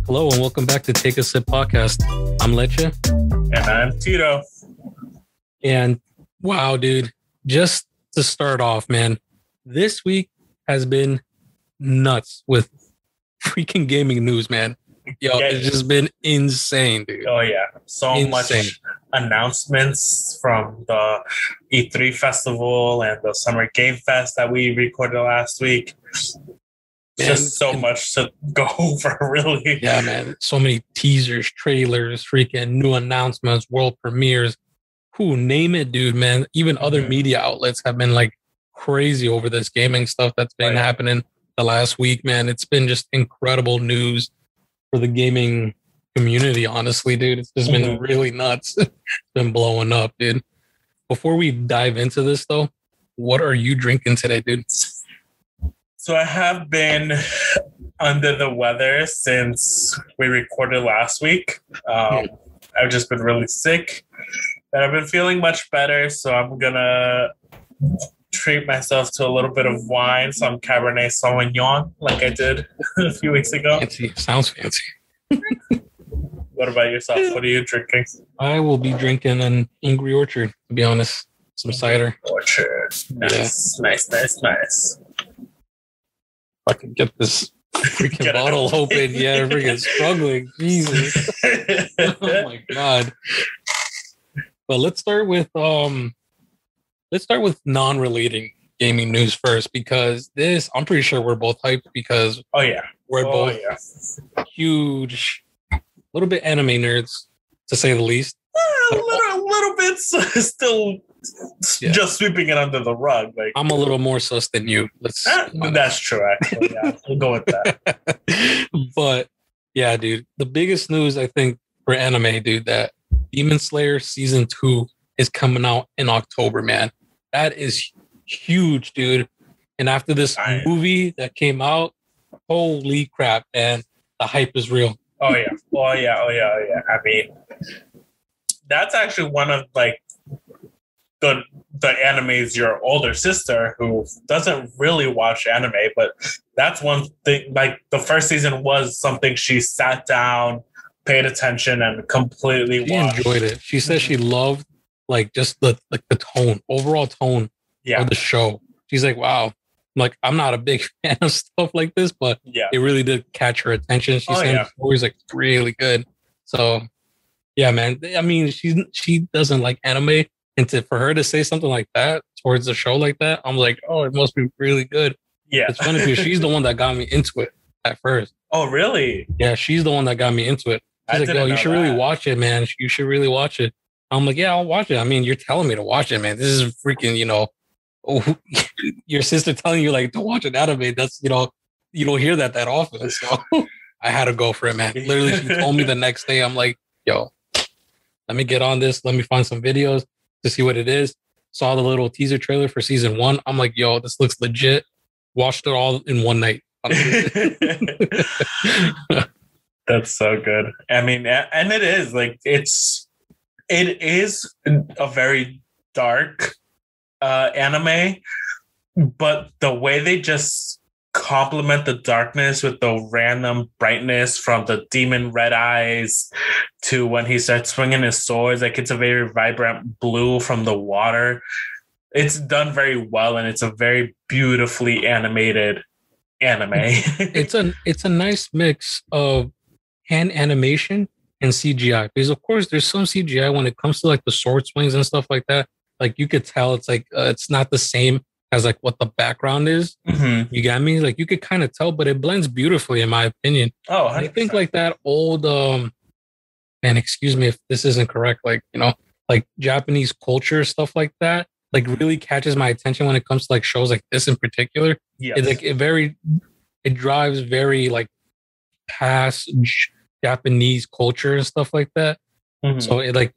Hello and welcome back to Take a Sip podcast. I'm Leche. And I'm Tito. And wow, dude, just to start off, man, this week has been nuts with freaking gaming news, man. Yo, it's just been insane, dude. Oh, yeah. So much announcements from the Ep33 festival and the Summer Game Fest that we recorded last week. Man, just so much to go over, really. Yeah, man. So many teasers, trailers, freaking new announcements, world premieres. Who name it, dude, man. Even other media outlets have been like crazy over this gaming stuff that's been happening the last week, man. It's been just incredible news for the gaming community, honestly, dude. It's just been really nuts. It's been blowing up, dude. Before we dive into this, though, what are you drinking today, dude? So I have been under the weather since we recorded last week. I've just been really sick, but I've been feeling much better. So I'm going to treat myself to a little bit of wine, some Cabernet Sauvignon, like I did a few weeks ago. Fancy. Sounds fancy. What about yourself? What are you drinking? I will be drinking an Angry Orchard, to be honest. Some cider. Orchard. Nice, nice. I can get this freaking bottle open. Yeah, I'm freaking struggling. Jesus. Oh my God. But let's start with non-relating gaming news first, because this, I'm pretty sure we're both hyped because we're both huge, little bit anime nerds, to say the least. A little bit still just sweeping it under the rug. Like, I'm a little more sus than you. That's true, actually. Yeah, we'll go with that. But yeah, dude, the biggest news I think for anime, dude, that Demon Slayer season 2 is coming out in October, man. That is huge, dude. And after this movie that came out, holy crap, man, the hype is real. Oh yeah. I mean, that's actually one of like the animes your older sister, who doesn't really watch anime, but that's one thing. Like, the first season was something she sat down, paid attention, and completely watched. Enjoyed it. She said she loved like just the overall tone of the show. She's like, wow. I'm not a big fan of stuff like this, but it really did catch her attention. She said the story's like really good. So yeah, man. I mean, she doesn't like anime, and for her to say something like that towards a show like that, I'm like, oh, it must be really good. Yeah, it's funny because she's the one that got me into it at first. Oh, really? Yeah, she's the one that got me into it. She's like, yo, you should really watch it, man. You should really watch it. I'm like, yeah, I'll watch it. I mean, you're telling me to watch it, man. This is freaking, your sister telling you like to watch an anime. That's, you don't hear that often. So I had to go for it, man. Literally, she told me the next day. I'm like, yo, let me get on this. Let me find some videos to see what it is. Saw the little teaser trailer for season 1. I'm like, yo, this looks legit. Watched it all in one night. That's so good. I mean, and it is like, it is a very dark anime, but the way they just complement the darkness with the random brightness, from the demon red eyes to when he starts swinging his swords, like it's a very vibrant blue from the water. It's done very well, and it's a very beautifully animated anime. It's a nice mix of hand animation and CGI, because of course there's some CGI when it comes to like the sword swings and stuff like that. Like, you could tell it's like it's not the same as like what the background is. You got me? Like, you could kind of tell, but it blends beautifully, in my opinion. Oh, 100%. I think like that old and excuse me if this isn't correct, like, like Japanese culture, stuff like that, like really catches my attention when it comes to like shows like this in particular. It's like it drives very like past Japanese culture and stuff like that. So it like,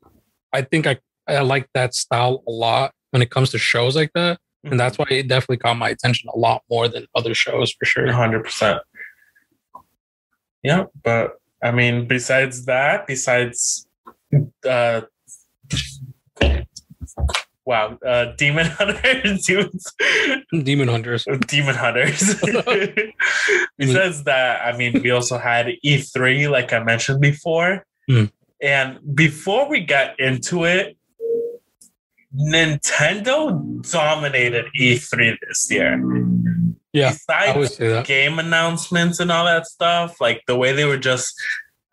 I think I like that style a lot when it comes to shows like that. And that's why it definitely caught my attention a lot more than other shows, for sure. 100%. Yeah, but I mean, besides Wow, Demon Hunters, Demon Hunters. Demon Hunters. Besides that, I mean, we also had E3, like I mentioned before. And before we got into it, Nintendo dominated E3 this year. Yeah, Besides I would say that. game announcements and all that stuff, like the way they were just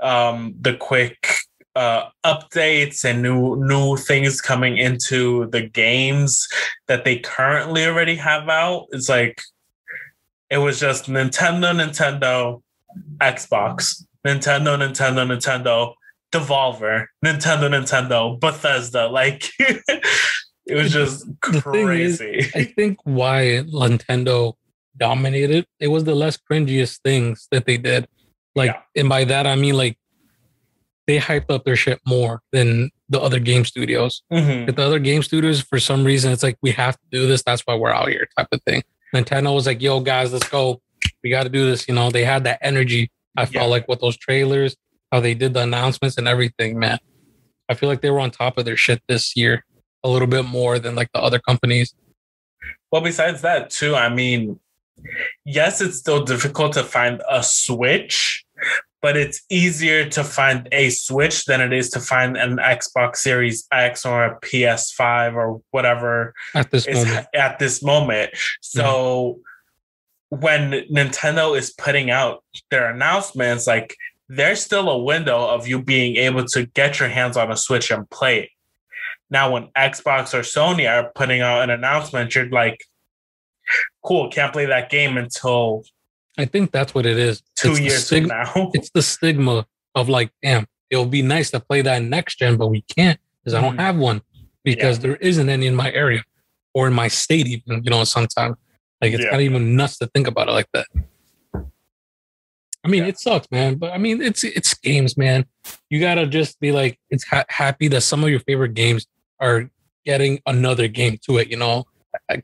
the quick updates and new things coming into the games that they currently already have out. It's like it was just Nintendo, Xbox, Nintendo, Devolver, Nintendo, Bethesda. Like it was just crazy. Is, I think why Nintendo dominated, it was the less cringiest things that they did. Like, and by that I mean like they hyped up their shit more than the other game studios. If the other game studios, for some reason, it's like we have to do this. That's why we're out here, type of thing. Nintendo was like, "Yo, guys, let's go. We got to do this." You know, they had that energy. I felt like with those trailers, how they did the announcements and everything, man. I feel like they were on top of their shit this year a little bit more than like the other companies. Well, besides that, too, I mean, yes, it's still difficult to find a Switch, but it's easier to find a Switch than it is to find an Xbox Series X or a PS5 or whatever at this moment. So when Nintendo is putting out their announcements, like there's still a window of you being able to get your hands on a Switch and play it. Now, when Xbox or Sony are putting out an announcement, you're like, cool, can't play that game until I think that's what it is. 2 years from now. It's the stigma of like, damn, it'll be nice to play that next gen, but we can't because I don't have one because there isn't any in my area or in my state even, you know, sometimes. Like it's kind of even nuts to think about it like that. I mean, it sucks, man, but I mean, it's games, man. You gotta just be like, it's happy that some of your favorite games are getting another game to it, you know,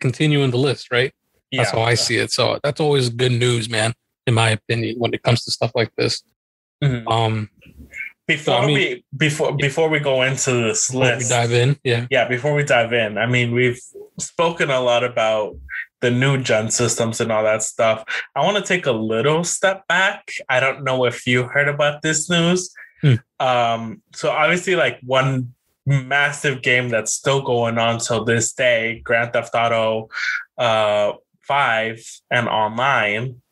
continuing the list, right? That's how I see it. So that's always good news, man, in my opinion, when it comes to stuff like this. Before we go into this list, we dive in, before we dive in, I mean, we've spoken a lot about the new gen systems and all that stuff. I want to take a little step back. I don't know if you heard about this news. So obviously, like one massive game that's still going on till this day, Grand Theft Auto 5 and online.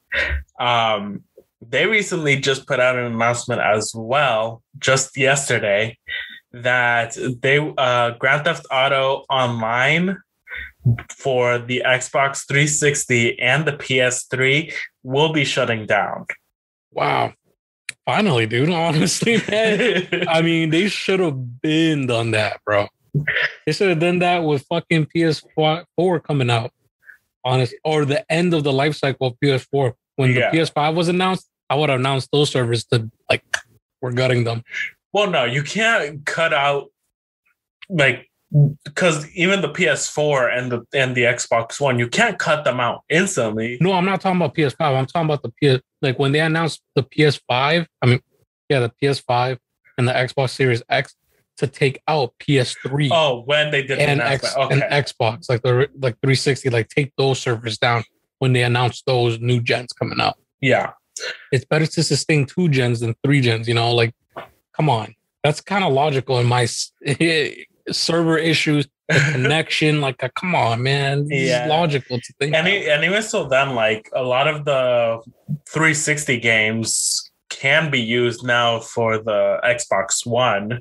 They recently just put out an announcement as well, just yesterday, that they Grand Theft Auto Online for the Xbox 360 and the PS3 will be shutting down. Wow. Finally, dude. Honestly, man. I mean, they should have been done that, bro. They should have done that with fucking PS4 coming out. Honest, or the end of the life cycle of PS4. When the PS5 was announced, I would have announced those servers to like, we're gutting them. Well, no, you can't cut out like, because even the PS4 and the Xbox One, you can't cut them out instantly. No, I'm not talking about PS5. I'm talking about the PS. Like when they announced the PS5. I mean, the PS5 and the Xbox Series X to take out PS3. Oh, when they did and Xbox, like the 360, like take those servers down when they announced those new gens coming out. Yeah, it's better to sustain 2 gens than 3 gens. You know, like come on, that's kind of logical in my server issues, the connection. Like, come on, man, it's logical to think. And even so, then like a lot of the 360 games can be used now for the Xbox One.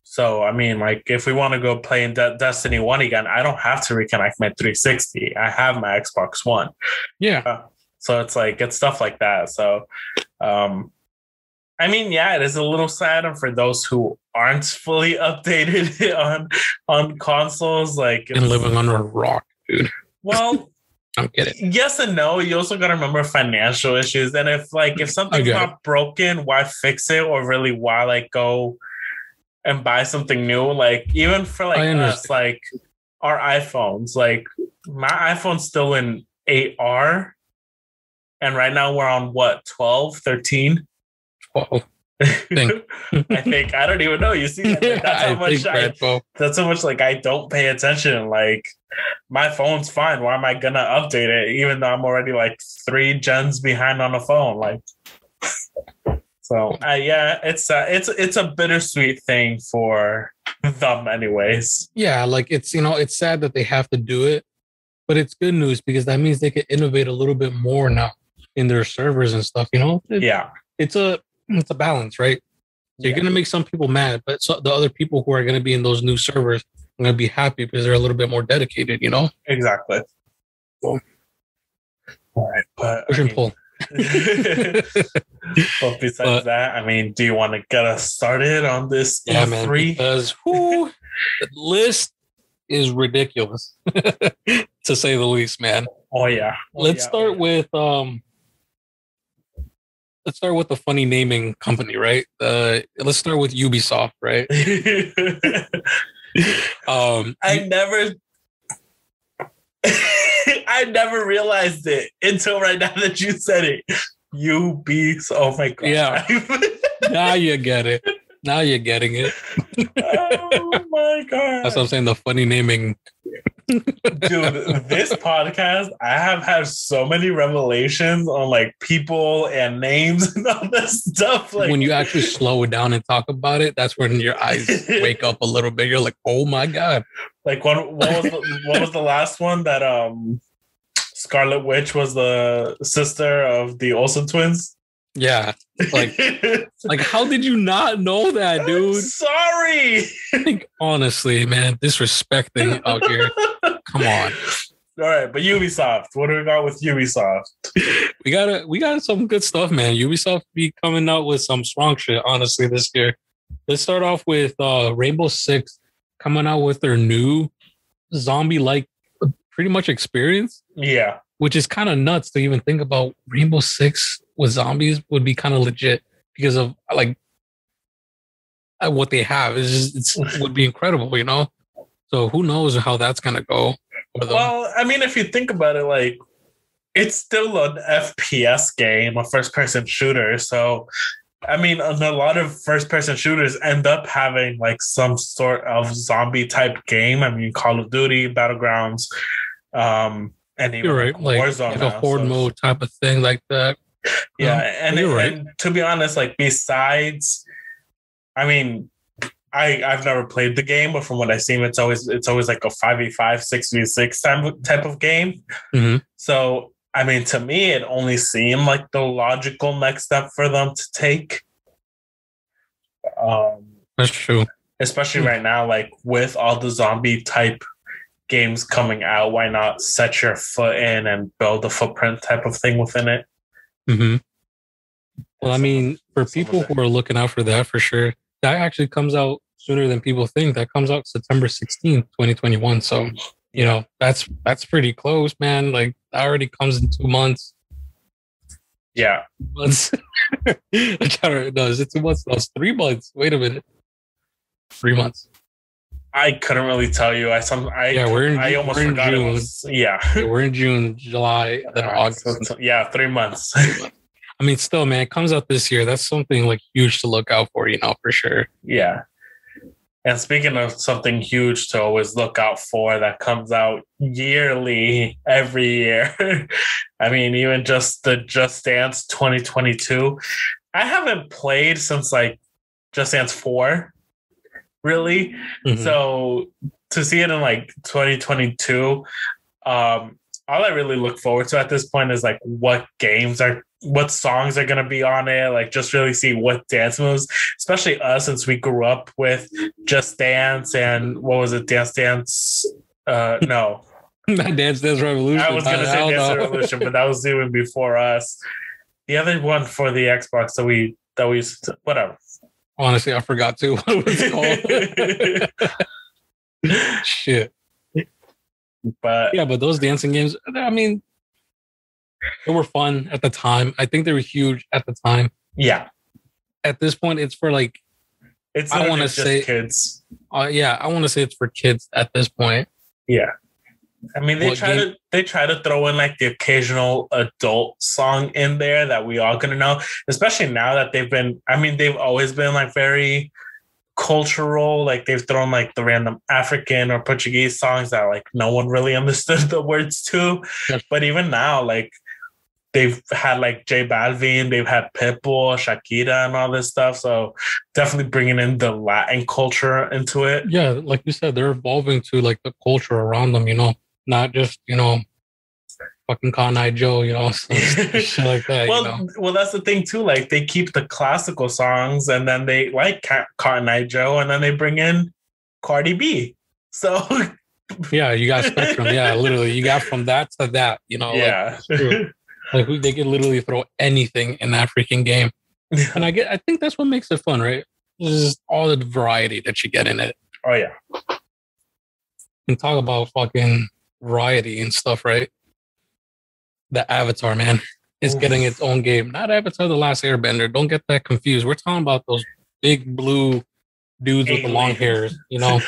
So, I mean, like, if we want to go play in Destiny 1 again, I don't have to reconnect my 360. I have my Xbox One. Yeah. So it's like, it's stuff like that. So, I mean, yeah, it is a little sad. And for those who aren't fully updated on consoles, like... And living under a rock, dude. Well... I'm kidding. Yes and no. You also got to remember financial issues. And if something's not broken, why fix it? Or really, why, like, go... and buy something new, like even for like us, like our iPhones, like my iPhone's still in 8R, and right now we're on what, 12, 13? 12. Think. I think I don't even know. You see, that's how much that's how much like I don't pay attention. Like my phone's fine. Why am I gonna update it? Even though I'm already like 3 gens behind on the phone. Like, so yeah, it's a bittersweet thing for them, anyways. Yeah, like it's it's sad that they have to do it, but it's good news because that means they can innovate a little bit more now in their servers and stuff. It's a balance, right? So you're gonna make some people mad, but the other people who are gonna be in those new servers are gonna be happy because they're a little bit more dedicated. Exactly. All right, but push and pull. Well, besides that, I mean, do you want to get us started on this E3? Man, because the list is ridiculous, to say the least, man. Oh yeah. Let's start with the funny naming company, right? Let's start with Ubisoft, right? I never realized it until right now that you said it. Oh my god. Yeah. Now you get it. Now you're getting it. Oh my god. That's what I'm saying, the funny naming. Dude, this podcast, I have had so many revelations on like people and names and all this stuff. Like, when you actually slow it down and talk about it, that's when your eyes wake up a little bit. You're like, oh my god. Like what was the last one that Scarlet Witch was the sister of the Olsen twins? Yeah. Like how did you not know that, dude? I'm sorry. Like, honestly, man, disrespecting out here. Come on. All right, but Ubisoft. What do we got with Ubisoft? We got some good stuff, man. Ubisoft be coming out with some strong shit, honestly, this year. Let's start off with Rainbow Six coming out with their new zombie-like pretty much experience. Yeah. Which is kind of nuts to even think about. Rainbow Six with zombies would be kind of legit because of like what they have. It would be incredible, So who knows how that's gonna go? Well, I mean, if you think about it, like it's still an FPS game, a first-person shooter. So, I mean, a lot of first-person shooters end up having like some sort of zombie-type game. I mean, Call of Duty, Battlegrounds, and even right. Warzone, like a horde mode type of thing like that. Yeah, and to be honest, like besides, I mean, I've never played the game, but from what I've seen, it's always like a 5v5, 6v6 type of game. Mm-hmm. So, I mean, to me, it only seemed like the logical next step for them to take. That's true. Especially right now, like with all the zombie type games coming out, why not set your foot in and build a footprint type of thing within it? Mm-hmm. Well, I mean, for people who are looking out for that, for sure, that actually comes out sooner than people think. That comes out September 16th, 2021. So, that's pretty close, man. Like, that already comes in 2 months. Yeah. Months. No, is it 2 months? No, it's 3 months. Wait a minute. 3 months. I couldn't really tell you. I almost forgot June. It was, yeah. We're in June, July, then August. So, 3 months. I mean, still, man, it comes out this year. That's something like huge to look out for, for sure. Yeah. And speaking of something huge to always look out for that comes out yearly, every year. I mean, even just the Just Dance 2022. I haven't played since like Just Dance 4. Really? Mm-hmm. So to see it in like 2022, all I really look forward to at this point is like what songs are going to be on it. Like just really see what dance moves, especially us, since we grew up with Just Dance and what was it? Dance Dance. No. Dance Revolution. I was going to say Dance Revolution, but that was even before us. The other one for the Xbox that we used to, whatever. Honestly, I forgot too what it was called. Shit. But those dancing games, I mean, they were fun at the time. I think they were huge at the time. Yeah. At this point, it's for like, I want to say kids. I want to say it's for kids at this point. Yeah. I mean, they try to throw in like the occasional adult song in there that we all gonna know, especially now that they've always been like very cultural. Like they've thrown like the random African or Portuguese songs that like no one really understood the words to. But even now, like they've had like J Balvin, they've had Pitbull, Shakira, and all this stuff. So definitely bringing in the Latin culture into it. Yeah, like you said, they're evolving to like the culture around them, not just, fucking Cotton Eye Joe, shit like that. Well, that's the thing too. Like they keep the classical songs and then they like Cotton Eye Joe and then they bring in Cardi B. So yeah, you got spectrum. Yeah, literally, you got from that to that. Yeah. Like they could literally throw anything in that freaking game. And I think that's what makes it fun, right? Just all the variety that you get in it. Oh yeah. And talk about fucking variety and stuff, right? The Avatar, man, is getting its own game. Not Avatar: The Last Airbender. Don't get that confused. We're talking about those big blue dudes with the long hairs. The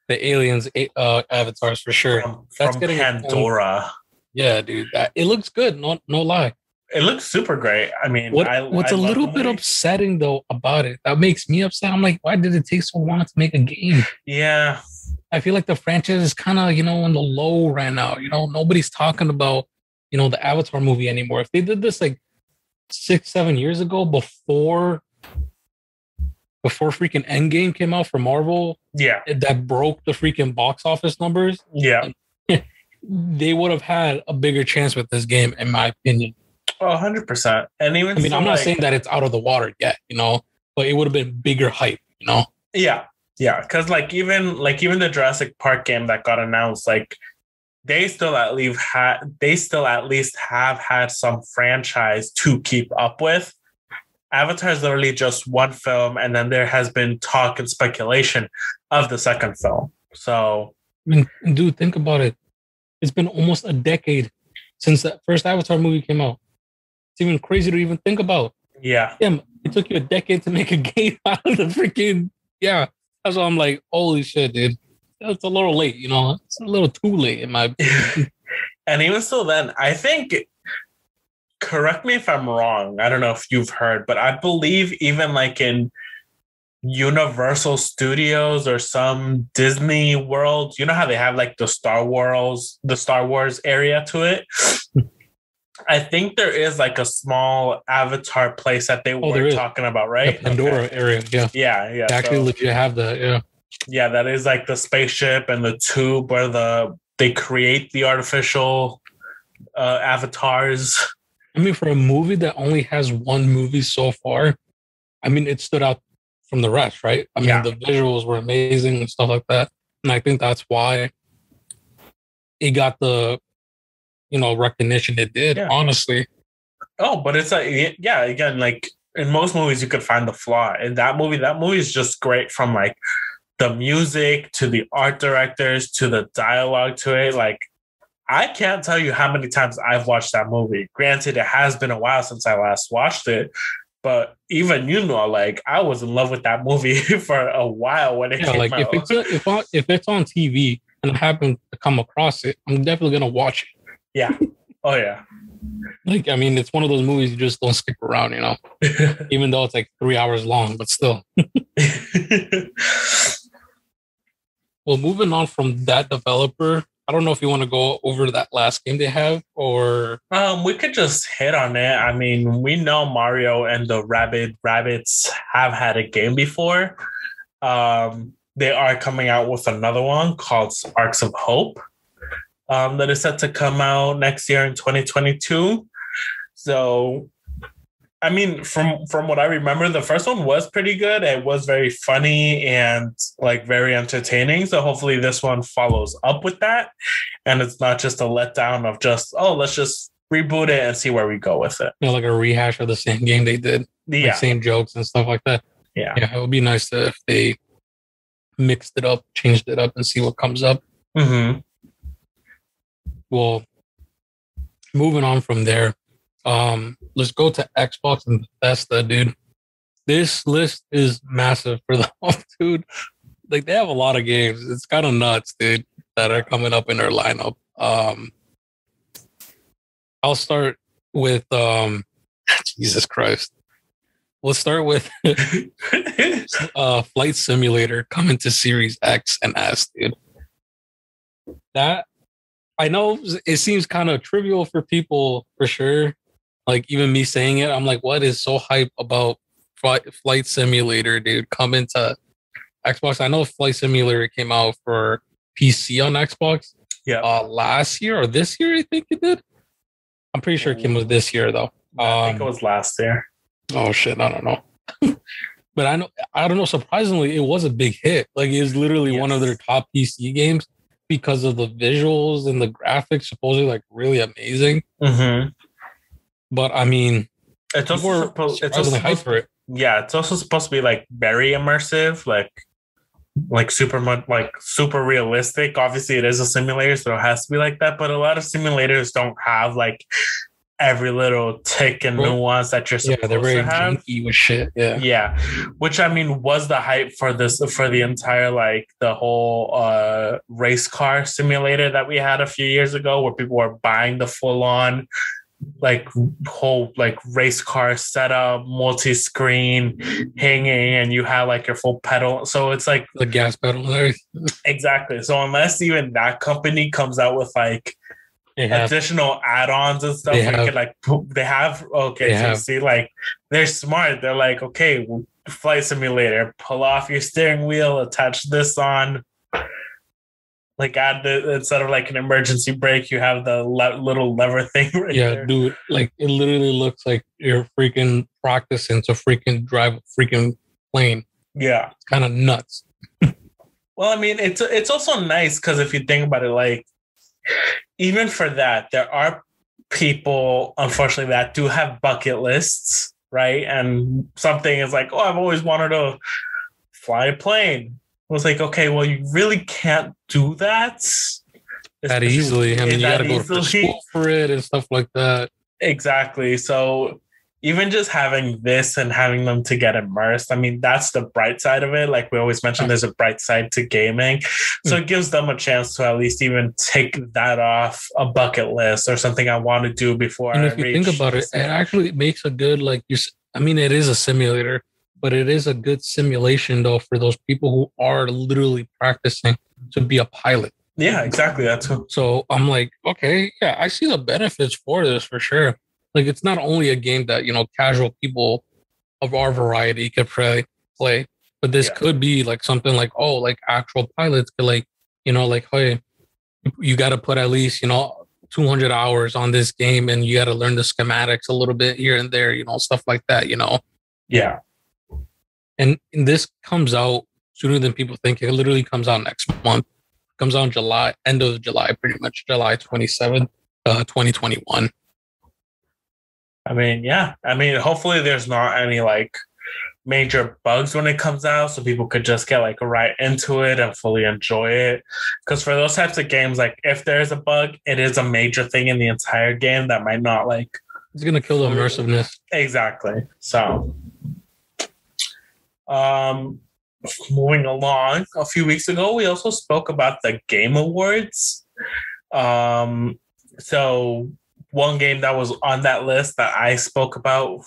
aliens avatars for sure. That's getting Pandora. Yeah, dude. It looks good. No lie. It looks super great. I mean, what's a little bit upsetting though about it? That makes me upset. I'm like, why did it take so long to make a game? Yeah. I feel like the franchise is kind of, on the low right now. Nobody's talking about, the Avatar movie anymore. If they did this like 6-7 years ago before freaking Endgame came out for Marvel, yeah, that broke the freaking box office numbers. Yeah. They would have had a bigger chance with this game, in my opinion. 100%. And even I'm not saying that it's out of the water yet, but it would have been bigger hype, Yeah, yeah. Because even the Jurassic Park game that got announced, like they still at least have had some franchise to keep up with. Avatar is literally just one film, and then there has been talk and speculation of the second film. So, dude, think about it. It's been almost a decade since that first Avatar movie came out. It's even crazy to even think about. Yeah. Damn, it took you a decade to make a game out of the freaking... Yeah. That's why I'm like, holy shit, dude. It's a little late, It's a little too late in my opinion. And even still then, I think... Correct me if I'm wrong. I don't know if you've heard, but I believe even like in Universal Studios or some Disney World, you know how they have like the Star Wars area to it? I think there is like a small Avatar place that they were talking about, right? The Pandora area, yeah. Yeah. They actually legit have that, yeah. Yeah, that is like the spaceship and the tube where they create the artificial avatars. I mean, for a movie that only has one movie so far, I mean, it stood out from the rest, right? I mean, the visuals were amazing and stuff like that. And I think that's why it got the, recognition it did, honestly. Oh, but it's like, yeah, again, like in most movies, you could find the flaw. In that movie is just great from like the music to the art directors to the dialogue to it. Like, I can't tell you how many times I've watched that movie. Granted, it has been a while since I last watched it, but even like I was in love with that movie for a while when it came like out. If it's on TV and I happen to come across it, I'm definitely gonna watch it. Yeah. Oh yeah. Like, I mean, it's one of those movies you just don't skip around, even though it's like 3 hours long, but still. Well, moving on from that developer, I don't know if you want to go over that last game they have, or we could just hit on it. I mean, we know Mario and the Rabbits have had a game before. They are coming out with another one called Sparks of Hope that is set to come out next year in 2022. So, I mean, from what I remember, the first one was pretty good. It was very funny and like very entertaining. So hopefully this one follows up with that. And it's not just a letdown of just, let's just reboot it and see where we go with it. Like a rehash of the same game they did. Yeah. Like same jokes and stuff like that. Yeah. Yeah, it would be nice if they mixed it up, changed it up, and see what comes up. Mm-hmm. Well, moving on from there, let's go to Xbox and Bethesda, dude. This list is massive for them, dude. Like, they have a lot of games. It's kind of nuts, dude, that are coming up in their lineup. Um, I'll start with Jesus Christ. We'll start with Flight Simulator coming to Series X and S, dude. That I know it seems kind of trivial for people for sure. Like even me saying it, I'm like, what is so hype about Flight Simulator, dude? Coming to Xbox. I know Flight Simulator came out for PC on Xbox. Yeah. Last year or this year, I think it did. I'm pretty sure it came was this year though. I think it was last year. Oh shit, I don't know. But I don't know. Surprisingly, it was a big hit. Like it was literally one of their top PC games because of the visuals and the graphics, supposedly like really amazing. Mm-hmm. But I mean, it's also hyped for it. Yeah, it's also supposed to be like very immersive, like super realistic. Obviously, it is a simulator, so it has to be like that. But a lot of simulators don't have like every little tick and nuance that you're supposed they're very to have. janky with shit. Yeah. Which I mean was the hype for the entire like the whole race car simulator that we had a few years ago, where people were buying the full on like whole like race car setup, multi-screen hanging, and you have like your full pedal. So it's like the gas pedal and everything. Exactly. So unless even that company comes out with like additional add-ons and stuff, see, like they're smart. They're like, okay, Flight Simulator, pull off your steering wheel, attach this on, like add instead of like an emergency brake, you have the little lever thing right there. Dude, like it literally looks like you're freaking practicing to freaking drive a freaking plane. Yeah, it's kind of nuts. Well, I mean, it's also nice because if you think about it, like even for that, there are people, unfortunately, that do have bucket lists, right? And something is like, oh, I've always wanted to fly a plane. I was like, okay, well, you really can't do that easily. I mean, you got to go to school for it and stuff like that. Exactly. So even just having this and having them to get immersed, I mean, that's the bright side of it. Like we always mention, there's a bright side to gaming. So it gives them a chance to at least even take that off a bucket list or something I want to do before. And if you think about it, it actually makes a good, like I mean, it is a simulator, but it is a good simulation though for those people who are literally practicing to be a pilot. Yeah, exactly. That's what. So I'm like, okay, yeah, I see the benefits for this for sure. Like it's not only a game that, you know, casual people of our variety could play, but this could be like something like, oh, like actual pilots could like, you know, like, hey, you got to put at least, you know, 200 hours on this game and you got to learn the schematics a little bit here and there, you know, stuff like that, you know? Yeah. And this comes out sooner than people think. It literally comes out next month. It comes out in July, end of July, pretty much July 27th, 2021. I mean, yeah. I mean, hopefully there's not any like major bugs when it comes out, so people could just get like right into it and fully enjoy it. Because for those types of games, like if there's a bug, it is a major thing in the entire game that might not like. It's gonna kill the immersiveness. Exactly. So, moving along, a few weeks ago, we also spoke about the Game Awards. So one game that was on that list that I spoke about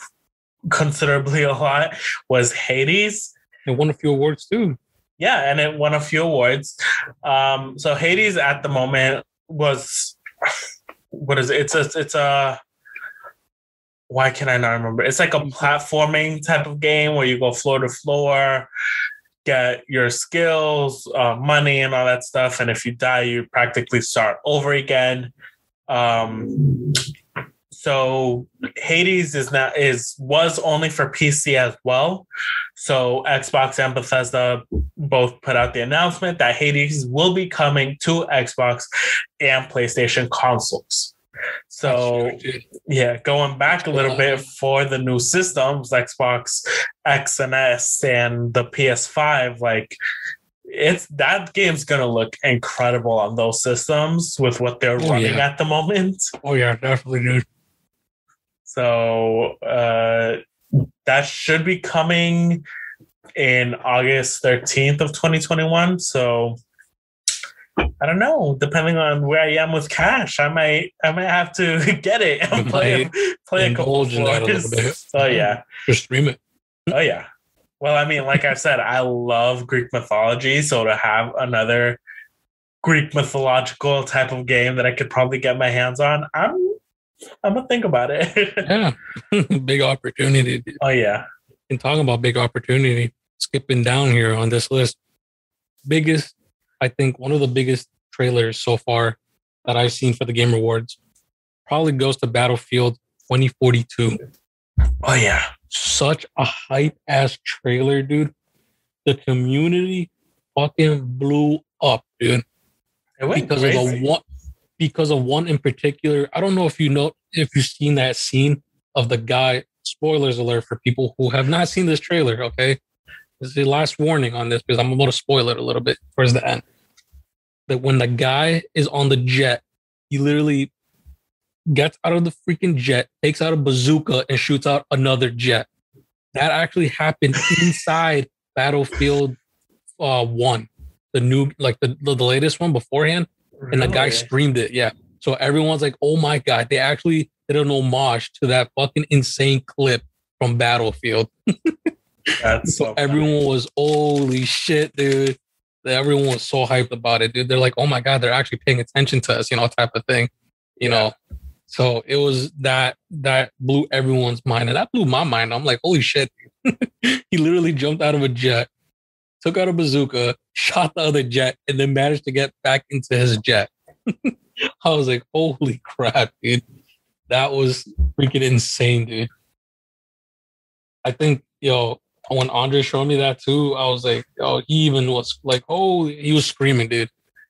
considerably a lot was Hades. It won a few awards too. Yeah, and it won a few awards. So Hades at the moment was, what is it? It's a why can I not remember? It's like a platforming type of game where you go floor to floor, get your skills, money, and all that stuff. And if you die, you practically start over again. So Hades was only for PC as well. So Xbox and Bethesda both put out the announcement that Hades will be coming to Xbox and PlayStation consoles. So yeah, going back a little bit for the new systems, Xbox X and S and the PS5, like that game's gonna look incredible on those systems with what they're running at the moment. Oh yeah, definitely, dude. So that should be coming in August 13th of 2021. So I don't know. Depending on where I am with cash, I might have to get it and play a couple of indulge in that a little bit. floors. Oh yeah, just stream it. oh yeah. Well, I mean, like I said, I love Greek mythology, so to have another Greek mythological type of game that I could probably get my hands on, I'm gonna think about it. Yeah, big opportunity. Dude. Oh yeah. And talking about big opportunity, skipping down here on this list, I think one of the biggest trailers so far that I've seen for the Game Awards probably goes to Battlefield 2042. Oh yeah. Such a hype ass trailer, dude. The community fucking blew up, dude. It went crazy. Because of one in particular. I don't know if you've seen that scene of the guy. Spoilers alert for people who have not seen this trailer. Okay, this is the last warning on this because I'm about to spoil it a little bit towards the end. That when the guy is on the jet, he literally gets out of the freaking jet, takes out a bazooka, and shoots out another jet. That actually happened inside Battlefield 1, the new, like the latest one beforehand. And the guy streamed it. Yeah. So everyone's like, oh my God, they actually did an homage to that fucking insane clip from Battlefield. That's so everyone was, holy shit, dude. Everyone was so hyped about it, dude. They're like, oh my God, they're actually paying attention to us, type of thing, you know. So it was that blew everyone's mind. And that blew my mind. I'm like, holy shit. He literally jumped out of a jet, took out a bazooka, shot the other jet, and then managed to get back into his jet. I was like, holy crap, dude. That was freaking insane, dude. I think, when Andre showed me that too, I was like, he even was like, he was screaming, dude.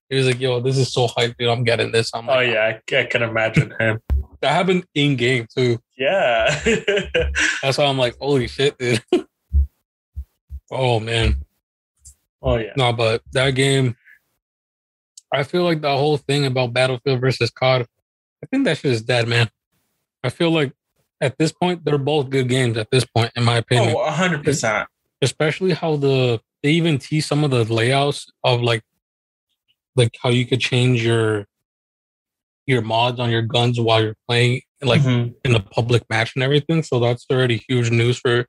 He was like, this is so hype, dude. I'm getting this. I'm like, I can imagine him. That happened in game too. Yeah. That's why I'm like, holy shit, dude. Oh, man. Oh, yeah. No, but that game, I feel like the whole thing about Battlefield versus COD, I think that shit is dead, man. I feel like at this point, they're both good games at this point, in my opinion. Oh, 100%. Especially how they even tease some of the layouts of like how you could change your mods on your guns while you're playing, like in a public match and everything. So that's already huge news for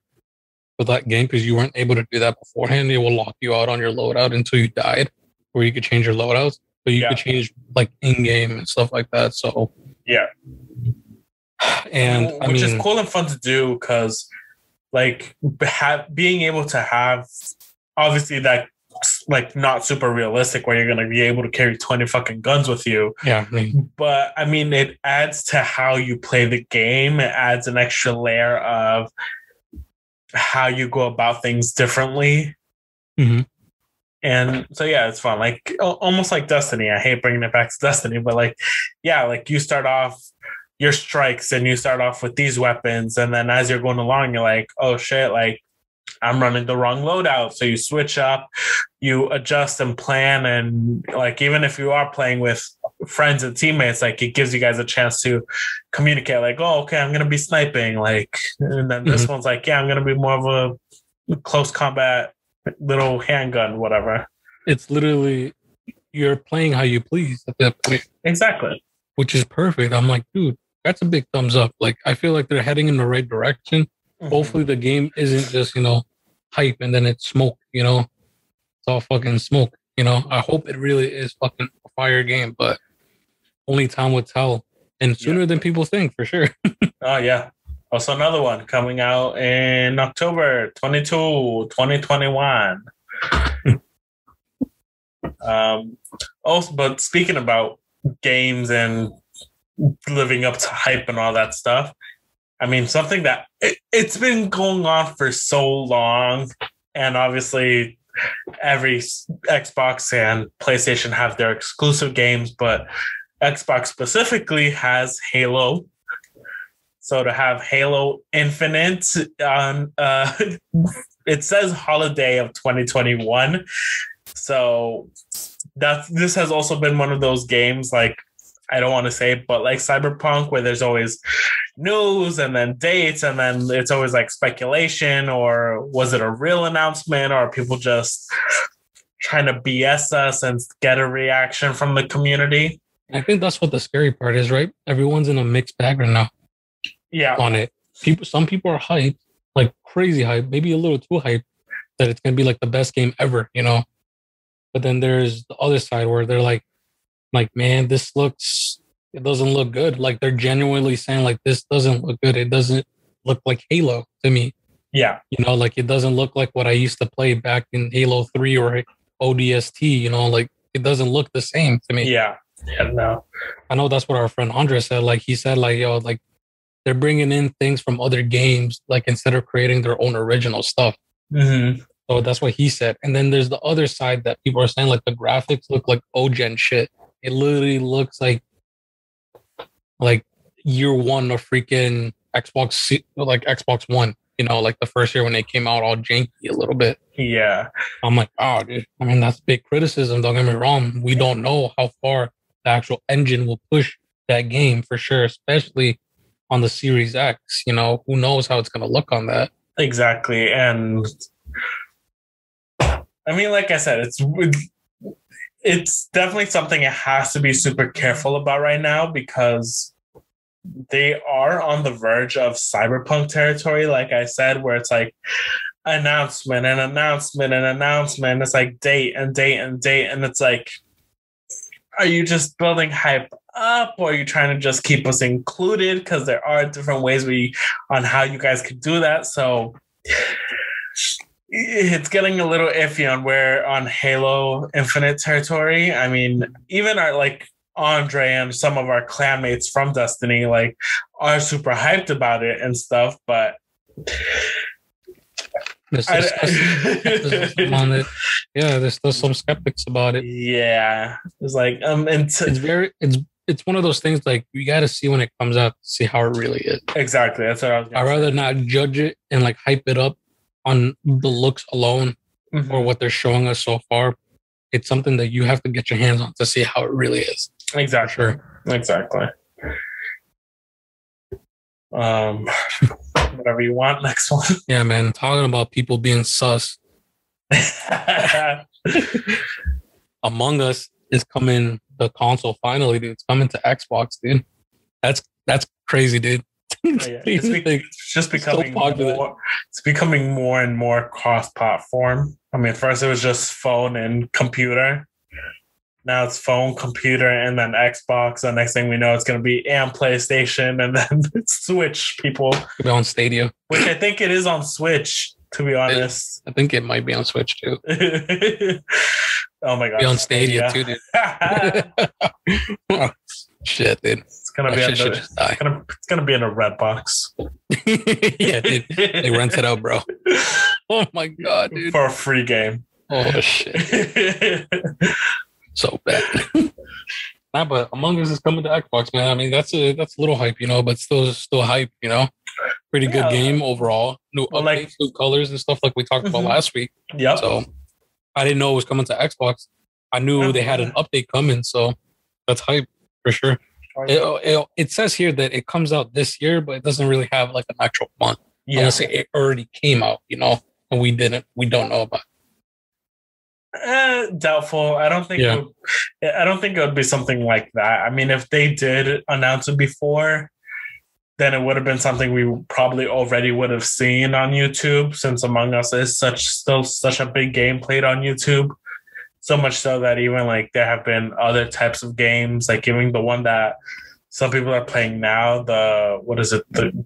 that game because you weren't able to do that beforehand. It will lock you out on your loadout until you died, where you could change your loadouts. But you could change like in game and stuff like that. So yeah. And which is cool and fun to do because like being able to have obviously that like not super realistic where you're going to be able to carry 20 fucking guns with you. Yeah. But I mean, it adds to how you play the game. It adds an extra layer of how you go about things differently. Mm-hmm. And so, yeah, it's fun. Like almost like Destiny. I hate bringing it back to Destiny, but like, yeah, like you start off your strikes and you start off with these weapons. And then as you're going along, you're like, oh shit, like I'm running the wrong loadout. So you switch up, you adjust and plan. And like, even if you are playing with friends and teammates, like it gives you guys a chance to communicate like, oh, okay, I'm going to be sniping. Like, and then this one's like, yeah, I'm going to be more of a close combat little handgun, whatever. It's literally, you're playing how you please at that point. Exactly. Which is perfect. I'm like, dude, that's a big thumbs up. Like, I feel like they're heading in the right direction. Hopefully the game isn't just, hype and then it's smoke, it's all fucking smoke, I hope it really is fucking a fire game, but only time will tell, and sooner than people think, for sure. Oh yeah. Also another one coming out in October 22, 2021. Also, but speaking about games and living up to hype and all that stuff, I mean, something that it's been going on for so long, and obviously every Xbox and PlayStation have their exclusive games, but Xbox specifically has Halo. So to have Halo Infinite on, it says holiday of 2021. So this has also been one of those games, like, I don't want to say it, but like Cyberpunk, where there's always news and then dates, and then it's always like speculation, or was it a real announcement, or are people just trying to BS us and get a reaction from the community. I think that's what the scary part is, right? Everyone's in a mixed bag right now. Yeah. On it. Some people are hyped, like crazy hype, maybe a little too hyped, that it's gonna be like the best game ever, you know. But then there's the other side where they're like, man, it doesn't look good. Like they're genuinely saying like this doesn't look good. It doesn't look like Halo to me. Yeah. You know, like it doesn't look like what I used to play back in Halo 3 or ODST, you know, like it doesn't look the same to me. Yeah. Yeah, no. I know that's what our friend Andre said. Like he said, like, yo, like they're bringing in things from other games, like instead of creating their own original stuff. Mm-hmm. So that's what he said. And then there's the other side that people are saying, like the graphics look like OGen shit. It literally looks like year one of freaking Xbox One, you know, like the first year when they came out all janky a little bit. Yeah. I'm like, oh, dude. I mean, that's big criticism. Don't get me wrong. We don't know how far the actual engine will push that game for sure, especially on the Series X. You know, who knows how it's going to look on that. Exactly. And I mean, like I said, it's definitely something it has to be super careful about right now because they are on the verge of cyberpunk territory, like I said, where it's like announcement and announcement and announcement. It's like date and date and date. And it's like, are you just building hype up or are you trying to just keep us included? Because there are different ways on how you guys could do that. So it's getting a little iffy on Halo Infinite territory. I mean, even our like Andre and some of our clanmates from Destiny like are super hyped about it and stuff, but there's still some skeptics about it. Yeah, it's like it's one of those things like you got to see when it comes out to see how it really is. Exactly, that's what I was. I'd rather not judge it and like hype it up on the looks alone or what they're showing us so far. It's something that you have to get your hands on to see how it really is. Exactly. Sure. Exactly. Whatever you want. Next one. Yeah, man. Talking about people being sus. Among Us is coming the console finally, dude. It's coming to Xbox, dude. That's crazy, dude. Yeah, it's just becoming it's becoming more and more cross-platform. I mean, first it was just phone and computer. Now it's phone, computer, and then Xbox. The next thing we know, it's going to be and PlayStation, and then Switch. People on Stadia, which I think it is on Switch. To be honest, I think it might be on Switch too. Oh my god, be on Stadia too, dude. Oh, shit, dude. It's gonna be it's gonna be in a red box. Yeah, dude. They rent it out, bro. Oh my god, dude. For a free game. Oh shit. So bad. Nah, but Among Us is coming to Xbox, man. I mean, that's a little hype, you know, but still hype, you know. Pretty good game overall. New updates, new colors and stuff like we talked about last week. Yep. So I didn't know it was coming to Xbox. I knew they had an update coming, so that's hype for sure. It says here that it comes out this year, but it doesn't really have like an actual month. Yeah. Unless it already came out, you know, and we don't know about it. Doubtful. I don't think it would be something like that. I mean, if they did announce it before, then it would have been something we probably already would have seen on YouTube, since Among Us is still such a big game played on YouTube. So much so that even like there have been other types of games, like even the one that some people are playing now, the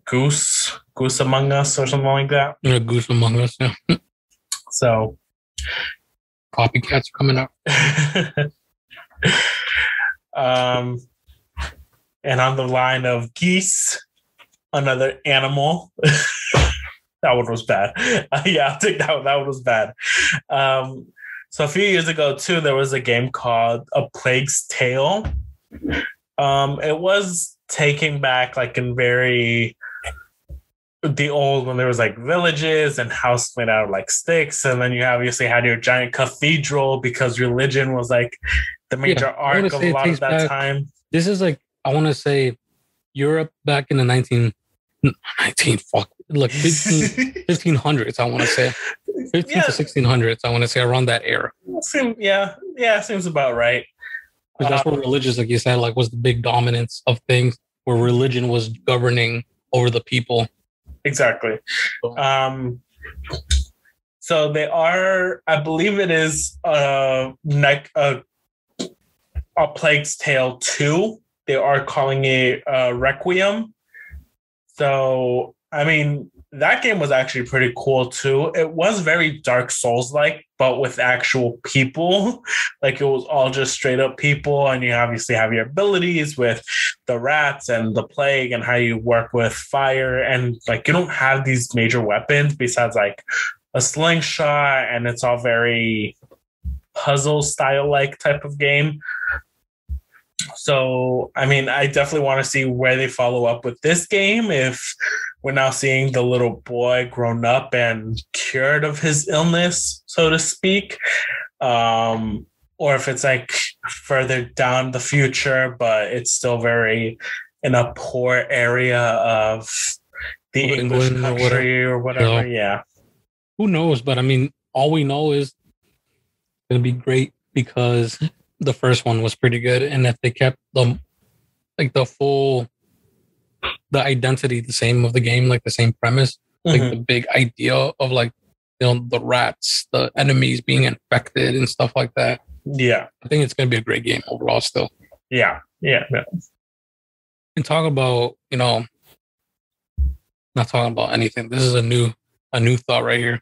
Goose Among Us or something like that. Yeah, Goose Among Us, yeah. So copycats are coming out. And on the line of geese, another animal. That one was bad. Yeah, I'll take that one. That one was bad. So a few years ago, too, there was a game called A Plague's Tale. It was taking back like in the old, when there was like villages and house made out of like sticks, and then you obviously had your giant cathedral because religion was like the major arc of a lot of that time. This is like, I want to say Europe back in the 1500s, I want to say. 15 to 1600s. I want to say around that era. Seems about right. Because that's where religious, like you said, like was the big dominance of things, where religion was governing over the people. Exactly. So they are, I believe it is A Plague's Tale 2. They are calling it Requiem. So, I mean, that game was actually pretty cool too. It was very Dark Souls-like, but with actual people. Like it was all just straight up people, and you obviously have your abilities with the rats and the plague and how you work with fire. And like you don't have these major weapons besides like a slingshot, and it's all very puzzle style like type of game. So, I mean, I definitely want to see where they follow up with this game. If we're now seeing the little boy grown up and cured of his illness, so to speak, or if it's like further down the future, but it's still very in a poor area of the English country or whatever. Yeah. Who knows? But I mean, all we know is it's going to be great because the first one was pretty good, and if they kept the identity the same of the game, like the same premise, like the big idea of like, you know, the rats, the enemies being infected and stuff like that. Yeah, I think it's going to be a great game overall still. Yeah. And talk about, you know, not talking about anything. This is a new thought right here.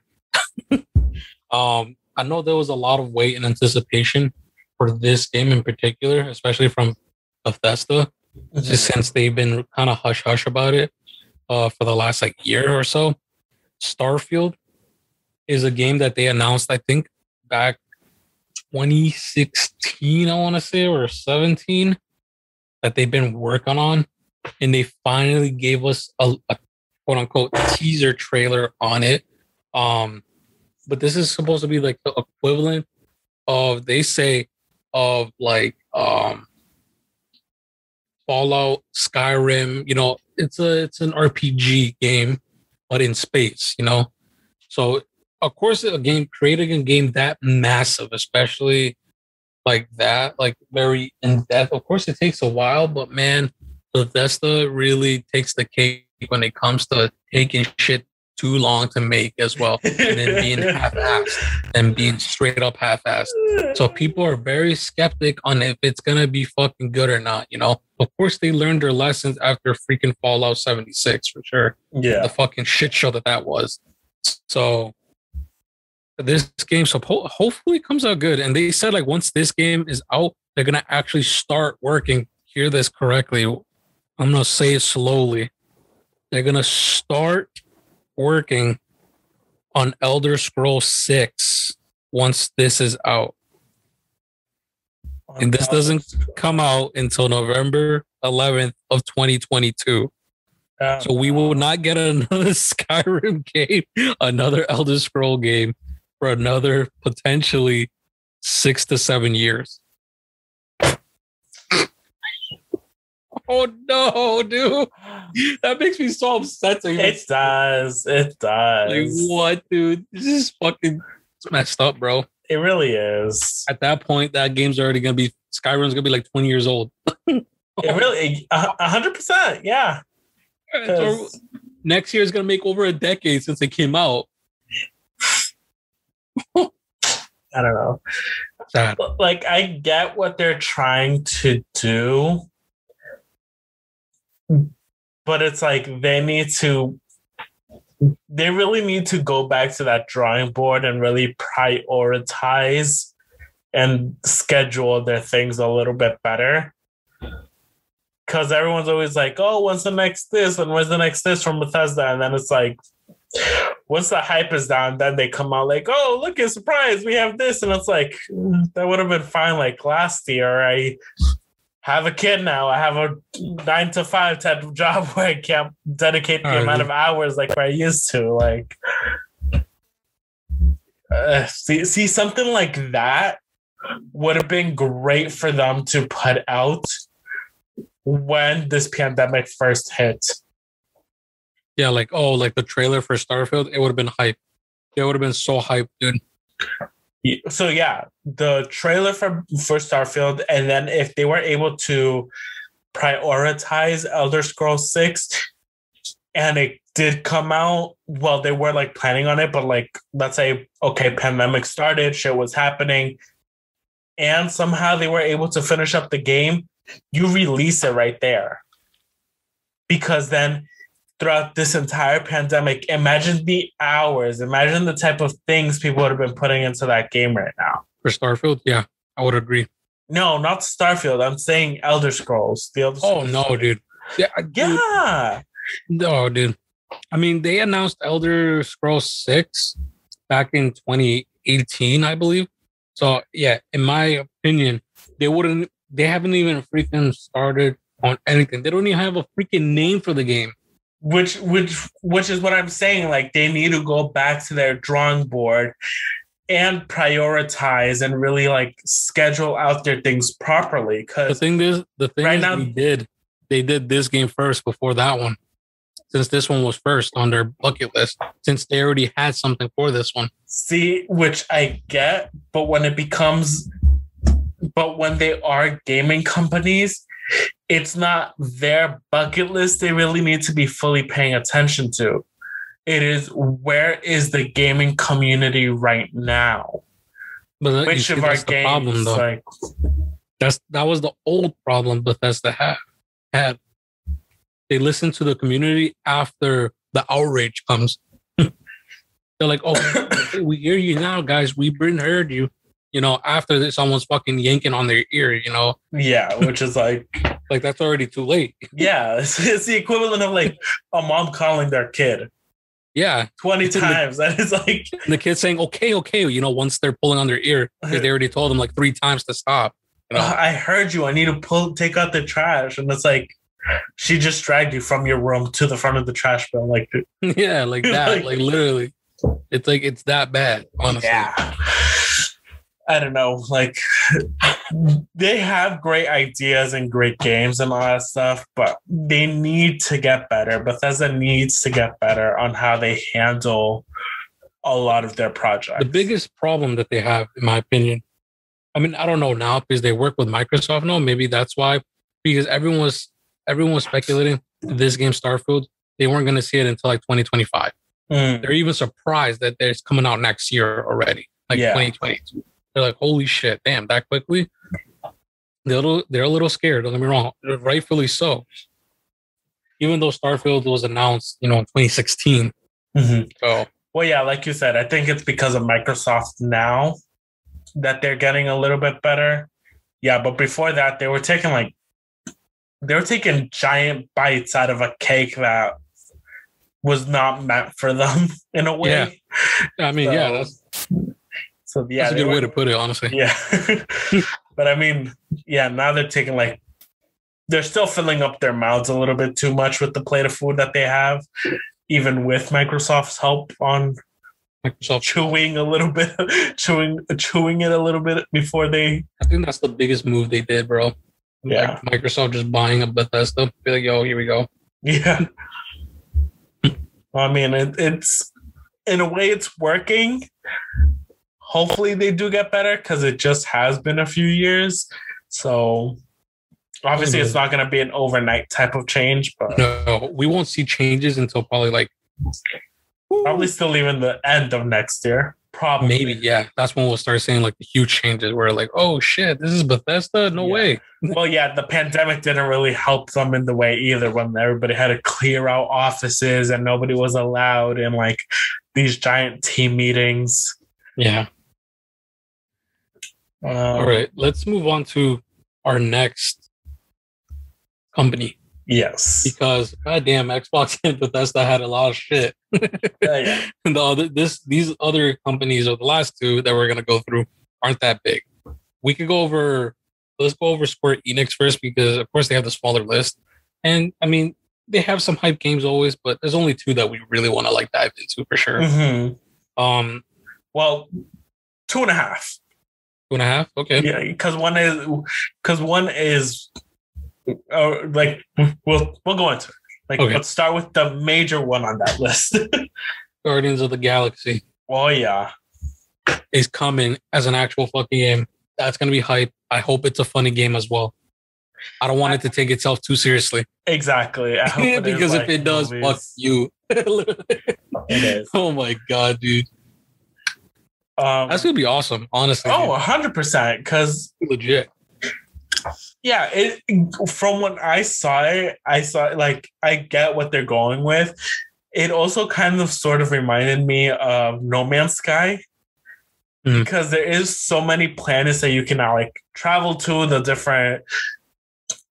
I know there was a lot of wait and anticipation for this game in particular, especially from Bethesda, just since they've been kind of hush-hush about it for the last like year or so. Starfield is a game that they announced, I think, back 2016, I want to say, or 17, that they've been working on. And they finally gave us a quote-unquote teaser trailer on it. But this is supposed to be like the equivalent of, they say, of like Fallout, Skyrim. You know, it's an RPG game, but in space, you know. So of course creating a game that massive, especially like that, like very in depth, of course it takes a while, but man, Bethesda really takes the cake when it comes to taking shit too long to make as well, and then being half-assed and being straight up half-assed. So people are very skeptic on if it's gonna be fucking good or not, you know. Of course they learned their lessons after freaking Fallout 76 for sure. Yeah, the fucking shit show that was. So this game hopefully comes out good. And they said like once this game is out, they're gonna actually start working. Hear this correctly, I'm gonna say it slowly. They're gonna start working on Elder Scrolls 6 once this is out. And this doesn't come out until November 11th of 2022. So we will not get another Skyrim game, another Elder Scroll game for another potentially 6 to 7 years. Oh no, dude. That makes me so upset. It does. Like, what, dude? This is fucking messed up, bro. It really is. At that point, that game's already going to be, Skyrim's going to be like 20 years old. It really, 100%. Yeah. So next year is going to make over a decade since it came out. I don't know. Sad. Like, I get what they're trying to do, but it's like they really need to go back to that drawing board and really prioritize and schedule their things a little bit better. Because everyone's always like, oh, when's the next this and when's the next this from Bethesda? And then it's like, once the hype is down, then they come out like, oh, look, it's surprise, we have this. And it's like, that would have been fine like last year. I have a kid now. I have a 9 to 5 type of job where I can't dedicate the amount of hours like I used to. Like, see, something like that would have been great for them to put out when this pandemic first hit. Yeah, like, oh, like the trailer for Starfield, it would have been hype. They would have been so hyped, dude. So yeah, the trailer for Starfield, and then if they were able to prioritize Elder Scrolls 6, and it did come out, well, they were like planning on it, but like, let's say, okay, pandemic started, shit was happening, and somehow they were able to finish up the game, you release it right there. Because then throughout this entire pandemic, imagine the hours, imagine the type of things people would have been putting into that game right now. For Starfield, yeah, I would agree. No, not Starfield. I'm saying Elder Scrolls. The Elder Scrolls. Oh no, dude. Yeah. Yeah. No, dude. I mean, they announced Elder Scrolls 6 back in 2018, I believe. So yeah, in my opinion, they haven't even freaking started on anything. They don't even have a freaking name for the game. Which is what I'm saying. Like, they need to go back to their drawing board and prioritize and really like schedule out their things properly. Because the thing is, now they did this game first before that one. Since this one was first on their bucket list, since they already had something for this one. See, which I get, but when they are gaming companies, it's not their bucket list they really need to be fully paying attention to. It is, where is the gaming community right now? But which of our games, the problem, though. Like, that was the old problem Bethesda had. They listen to the community after the outrage comes. They're like, "Oh, we hear you now, guys. We've been heard you." You know, after someone's fucking yanking on their ear, you know. Yeah, which is like that's already too late. Yeah, it's the equivalent of like a mom calling their kid. Yeah, 20 times. That is like the kid saying, "Okay." You know, once they're pulling on their ear, because they already told them like 3 times to stop. You know? I heard you. I need to take out the trash, and it's like, she just dragged you from your room to the front of the trash bin, like yeah, like that, like literally. It's like it's that bad, honestly. Yeah. I don't know. Like, they have great ideas and great games and all that stuff, but they need to get better. Bethesda needs to get better on how they handle a lot of their projects. The biggest problem that they have, in my opinion, I mean, I don't know now because they work with Microsoft now. Maybe that's why, because everyone was speculating this game Starfield, they weren't going to see it until like 2025. They're even surprised that it's coming out next year already, like 2022. They're like, holy shit, damn, that quickly? They're a little scared, don't get me wrong. Rightfully so. Even though Starfield was announced, in 2016. Mm-hmm. So, well, yeah, like you said, I think it's because of Microsoft now that they're getting a little bit better. Yeah, but before that, they were taking giant bites out of a cake that was not meant for them in a way. Yeah. I mean, that's a good way to put it, honestly. Yeah. But I mean, yeah, now they're taking they're still filling up their mouths a little bit too much with the plate of food that they have, even with Microsoft's help on Microsoft chewing it a little bit before they. I think that's the biggest move they did, bro. Yeah. Like Microsoft just buying a Bethesda. Be like, yo, here we go. Yeah. Well, I mean, it's in a way it's working. Hopefully they do get better because it just has been a few years. So obviously it's not going to be an overnight type of change. But no, we won't see changes until probably still even the end of next year. Probably. Maybe, yeah. That's when we'll start seeing the huge changes where oh shit, this is Bethesda? No way. Well, yeah, the pandemic didn't really help them in the way either when everybody had to clear out offices and nobody was allowed in these giant team meetings. Yeah. All right, let's move on to our next company. Yes. Because goddamn, Xbox and Bethesda had a lot of shit. Yeah. And these other companies, or the last two that we're gonna go through, aren't that big. Let's go over Square Enix first because of course they have the smaller list. And I mean, they have some hype games always, but there's only 2 that we really want to dive into for sure. Mm-hmm. Well, 2.5. 2.5? Okay. Yeah, because one is we'll go into it. Okay. Let's start with the major one on that list. Guardians of the Galaxy. Oh yeah. is coming as an actual fucking game. That's gonna be hype. I hope it's a funny game as well. I don't want it to take itself too seriously. Exactly. I hope it because is if it does, movies. fuck you. It is. Oh my god, dude. That's gonna be awesome, honestly. Oh, 100%. Because legit. Yeah, from when I saw it, like I get what they're going with. It also kind of sort of reminded me of No Man's Sky. Because there is so many planets that you can now like travel to, the different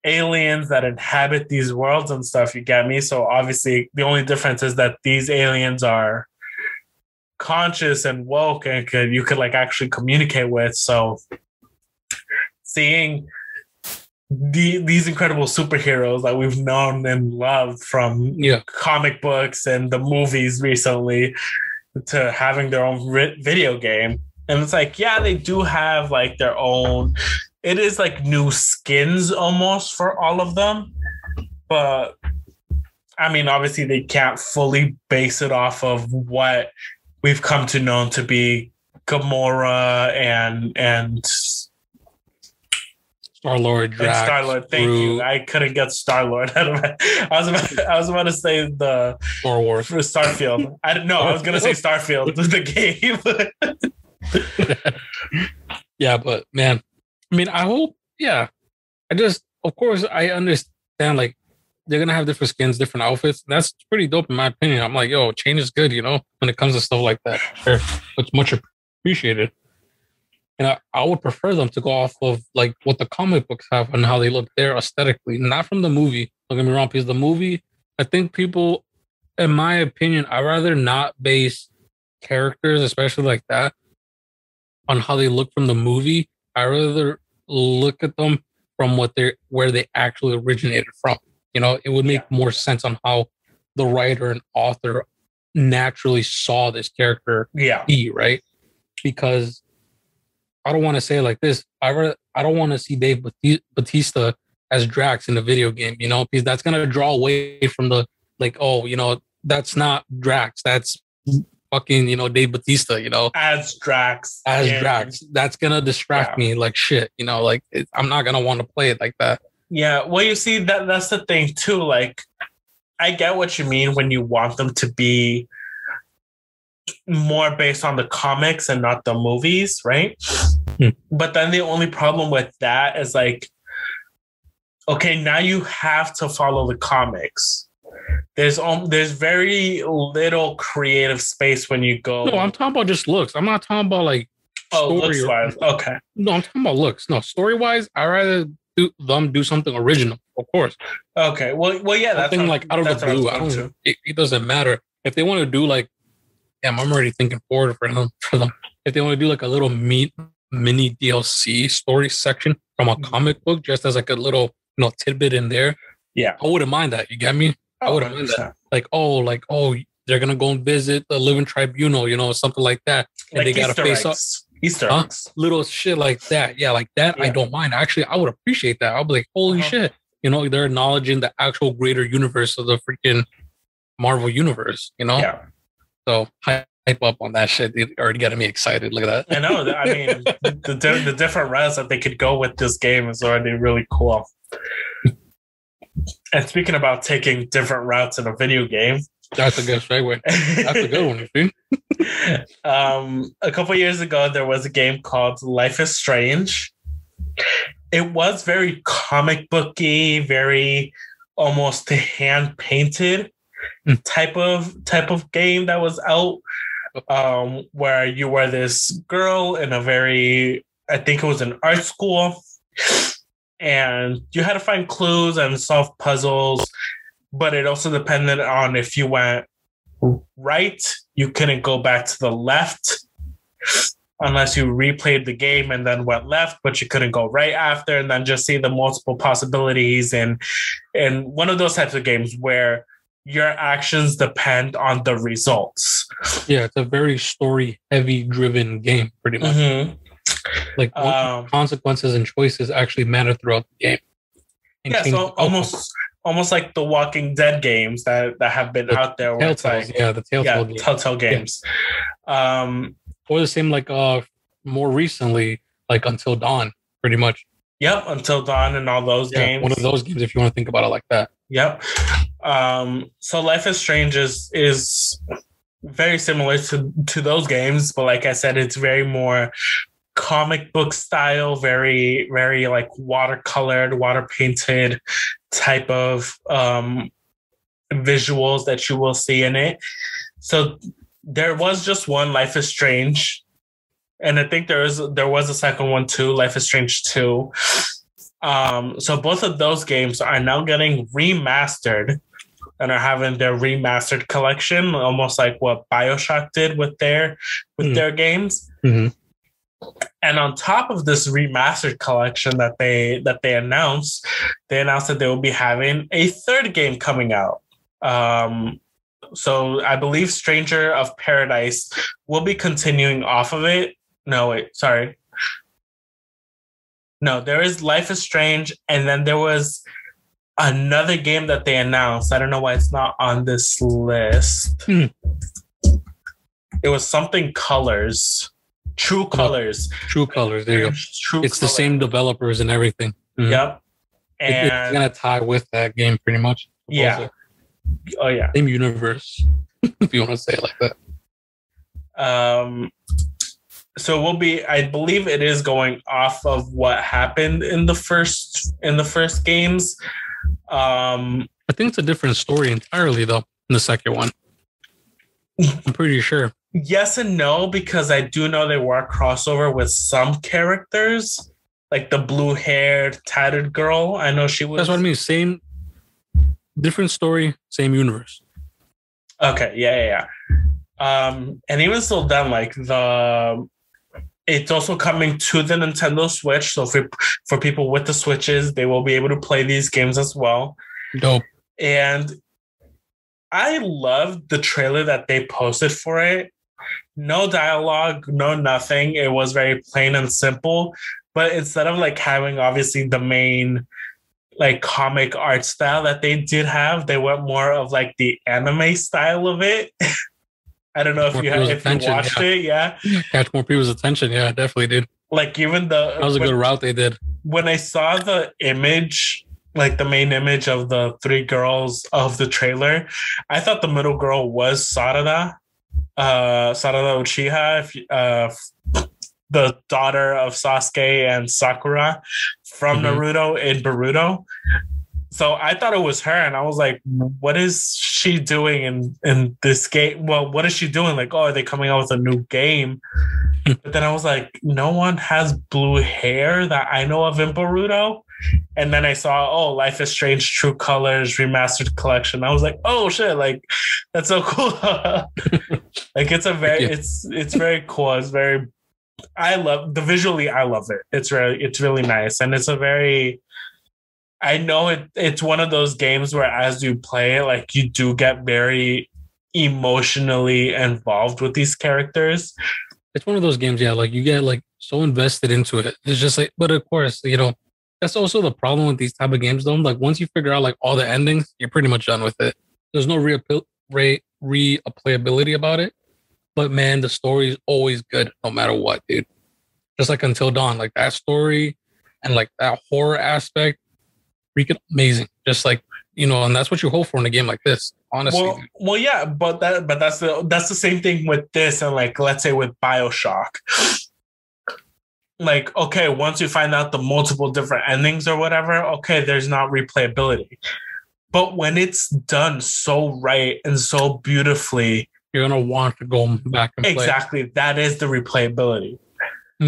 aliens that inhabit these worlds and stuff, you get me? So obviously the only difference is that these aliens are conscious and woke and you could like actually communicate with. So seeing these incredible superheroes that we've known and loved from comic books and the movies recently to having their own video game. And it's like, yeah, they do have like their own, it is like new skins almost for all of them. But I mean, obviously they can't fully base it off of what we've come to know to be Gamora and Star-Lord, Drax, Star-Lord. Thank you. I couldn't get Star-Lord out of it. I was about to say the Star Wars. Starfield. I didn't know. I was gonna say Starfield, the game. Yeah, but man, I mean, I hope. Yeah, of course, I understand. Like, they're gonna have different skins, different outfits. That's pretty dope, in my opinion. I'm like, yo, change is good, when it comes to stuff like that. Sure, it's much appreciated. And I would prefer them to go off of like what the comic books have and how they look there aesthetically, not from the movie. Don't get me wrong, because the movie, I think people, in my opinion, I'd rather not base characters, especially like that, on how they look from the movie. I'd rather look at them from where they actually originated from. It would make more sense on how the writer and author naturally saw this character be, right? Because I don't want to say it like this. I don't want to see Dave Bautista as Drax in the video game, because that's going to draw away from the, like, that's not Drax. That's fucking, Dave Bautista, As Drax. Drax. That's going to distract me like shit, I'm not going to want to play it like that. Yeah. Well, you see, that's the thing too. Like, I get what you mean when you want them to be more based on the comics and not the movies, right? But then the only problem with that is like, okay, now you have to follow the comics. There's very little creative space when you go. No, I'm talking about just looks. I'm not talking about like looks wise. Okay. No, I'm talking about looks. No, story wise, I rather do something original, of course. Okay. Well, yeah, that's something like out of the blue. It doesn't matter if they want to do like. I'm already thinking forward for them. If they want to do like a little mini DLC story section from a comic book, just as like a little tidbit in there, I wouldn't mind that. You get me? I wouldn't mind that. Like they're gonna go and visit the Living Tribunal, something like that, and like they gotta face up Easter eggs, little shit like that. Yeah, like that. Yeah. I don't mind. Actually, I would appreciate that. I'll be like, holy shit! They're acknowledging the actual greater universe of the freaking Marvel universe. Yeah. So hype up on that shit. It already got me excited. Look at that. I know. I mean, the different routes that they could go with this game is already really cool. And speaking about taking different routes in a video game, that's a good segue. That's a good one, you see. A couple years ago, there was a game called Life is Strange. It was very comic booky, very almost hand painted. Type of game that was out, where you were this girl in I think it was an art school, and you had to find clues and solve puzzles, but it also depended on if you went right, you couldn't go back to the left unless you replayed the game and then went left, but you couldn't go right after, and then just see the multiple possibilities and one of those types of games where your actions depend on the results. Yeah, it's a very story-heavy driven game, pretty much. Mm-hmm. Like consequences and choices actually matter throughout the game. So almost like the Walking Dead games that have been out there. Where it's like, the Telltale games. Telltale games. Yeah. Or the same like more recently, like Until Dawn, pretty much. Yep, Until Dawn and all those games. One of those games, if you want to think about it like that. Yep. So Life is Strange is very similar to those games, but like I said, it's very more comic book style, very, very like watercolored, water painted type of visuals that you will see in it. So there was just one Life is Strange, and I think there was a second one too, Life is Strange 2. So both of those games are now getting remastered and are having their remastered collection, almost like what BioShock did with their games. Mm-hmm. And on top of this remastered collection that they announced that they will be having a third game coming out. So I believe Stranger of Paradise will be continuing off of it. No, wait, sorry. No, there is Life is Strange, and then there was another game that they announced. I don't know why it's not on this list. It was something Colors. True Colors. True Colors, there you go. It's the same developers and everything. Mm-hmm. Yep. And it's going to tie with that game pretty much. Yeah. Oh, yeah. Same universe, if you want to say it like that. So we'll be, I believe it is going off of what happened in the first games. I think it's a different story entirely though in the second one. I'm pretty sure. Yes and no, because I do know they were a crossover with some characters, like the blue-haired tattered girl. I know she was. That's what I mean. Same, different story, same universe. Okay, yeah. And even still done, like it's also coming to the Nintendo Switch. So for people with the Switches, they will be able to play these games as well. Dope. And I loved the trailer that they posted for it. No dialogue, no nothing. It was very plain and simple. But instead of like having obviously the main like comic art style that they did have, they went more of like the anime style of it. I don't know if you watched it, yeah. Catch more people's attention, yeah, definitely did. Like even that was a good route they did. When I saw the image, like the main image of the three girls of the trailer, I thought the middle girl was Sarada Uchiha, the daughter of Sasuke and Sakura from Naruto in Boruto. So I thought it was her, and I was like, what is she doing in this game? Well, what is she doing? Like, oh, are they coming out with a new game? But then I was like, no one has blue hair that I know of in Boruto. And then I saw, oh, Life is Strange True Colors Remastered Collection. I was like, oh shit, like that's so cool. Like it's very cool. It's very, I love it. It's really nice. And it's a very, I know it's one of those games where as you play it, like you do get very emotionally involved with these characters. It's one of those games, yeah, like you get like so invested into it. It's just like, but of course, you know, that's also the problem with these type of games though. Like once you figure out like all the endings, you're pretty much done with it. There's no replayability about it. But man, the story is always good no matter what, dude. Just like Until Dawn, like that story and like that horror aspect, freaking amazing. Just like, you know, and that's what you hope for in a game like this, honestly. Well, yeah, but that's the same thing with this, and like let's say with BioShock. Like, okay, once you find out the multiple different endings or whatever, okay, there's not replayability. But when it's done so right and so beautifully, you're gonna want to go back and play. Exactly, that is the replayability.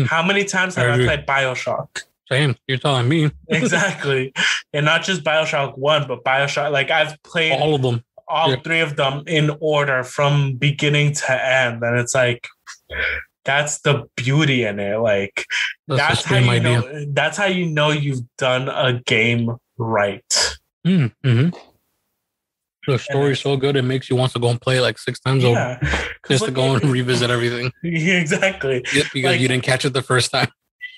How many times have I played BioShock? Same, you're telling me. Exactly. And not just BioShock 1, but BioShock, like I've played all of them. All three of them in order from beginning to end. And it's like, that's the beauty in it. Like that's how you know, that's how you know you've done a game right. Mm-hmm. The story's so good, it makes you want to go and play it like 6 times over. Just to go and revisit everything. Yeah, exactly. Yep, because like, you didn't catch it the first time.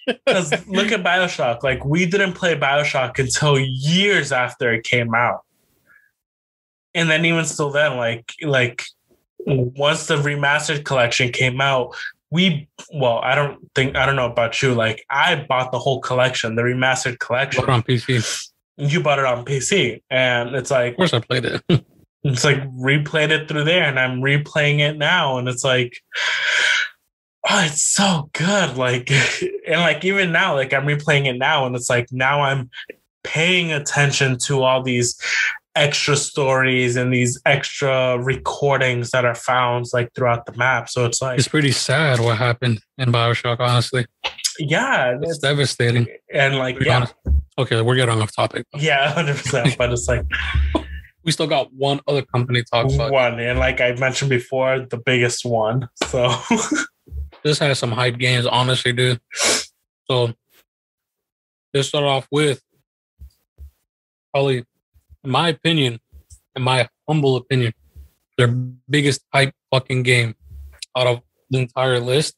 Because look at BioShock. Like we didn't play BioShock until years after it came out. And then even still then, like once the remastered collection came out, I don't know about you. Like I bought the whole collection, the remastered collection. Bought on PC. You bought it on PC, and it's like, of course I played it. It's like replayed it through there, and I'm replaying it now, and it's like, oh, it's so good. Like, and like even now, like I'm replaying it now, and it's like now I'm paying attention to all these extra stories and these extra recordings that are found like throughout the map. So it's like, it's pretty sad what happened in BioShock, honestly. Yeah, it's devastating. And like, yeah, honest. Okay, we're getting off topic. Yeah, 100%. But it's like, we still got one other company to talk about. One, and like I mentioned before, the biggest one. So this has some hype games, honestly, dude. So let's start off with probably, in my opinion, in my humble opinion, their biggest hype fucking game out of the entire list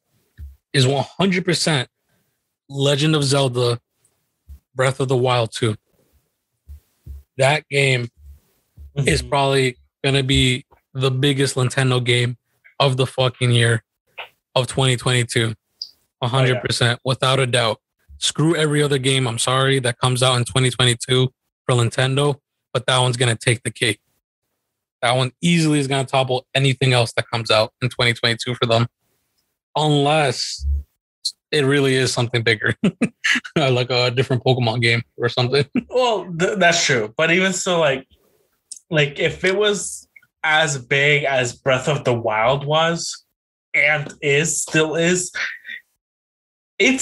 is 100% Legend of Zelda Breath of the Wild 2. That game is probably going to be the biggest Nintendo game of the fucking year of 2022. 100%, without a doubt. Screw every other game, I'm sorry, that comes out in 2022 for Nintendo, but that one's going to take the cake. That one easily is going to topple anything else that comes out in 2022 for them. Unless it really is something bigger, like a different Pokemon game or something. Well, that's true. But even so, like if it was as big as Breath of the Wild was and still is, it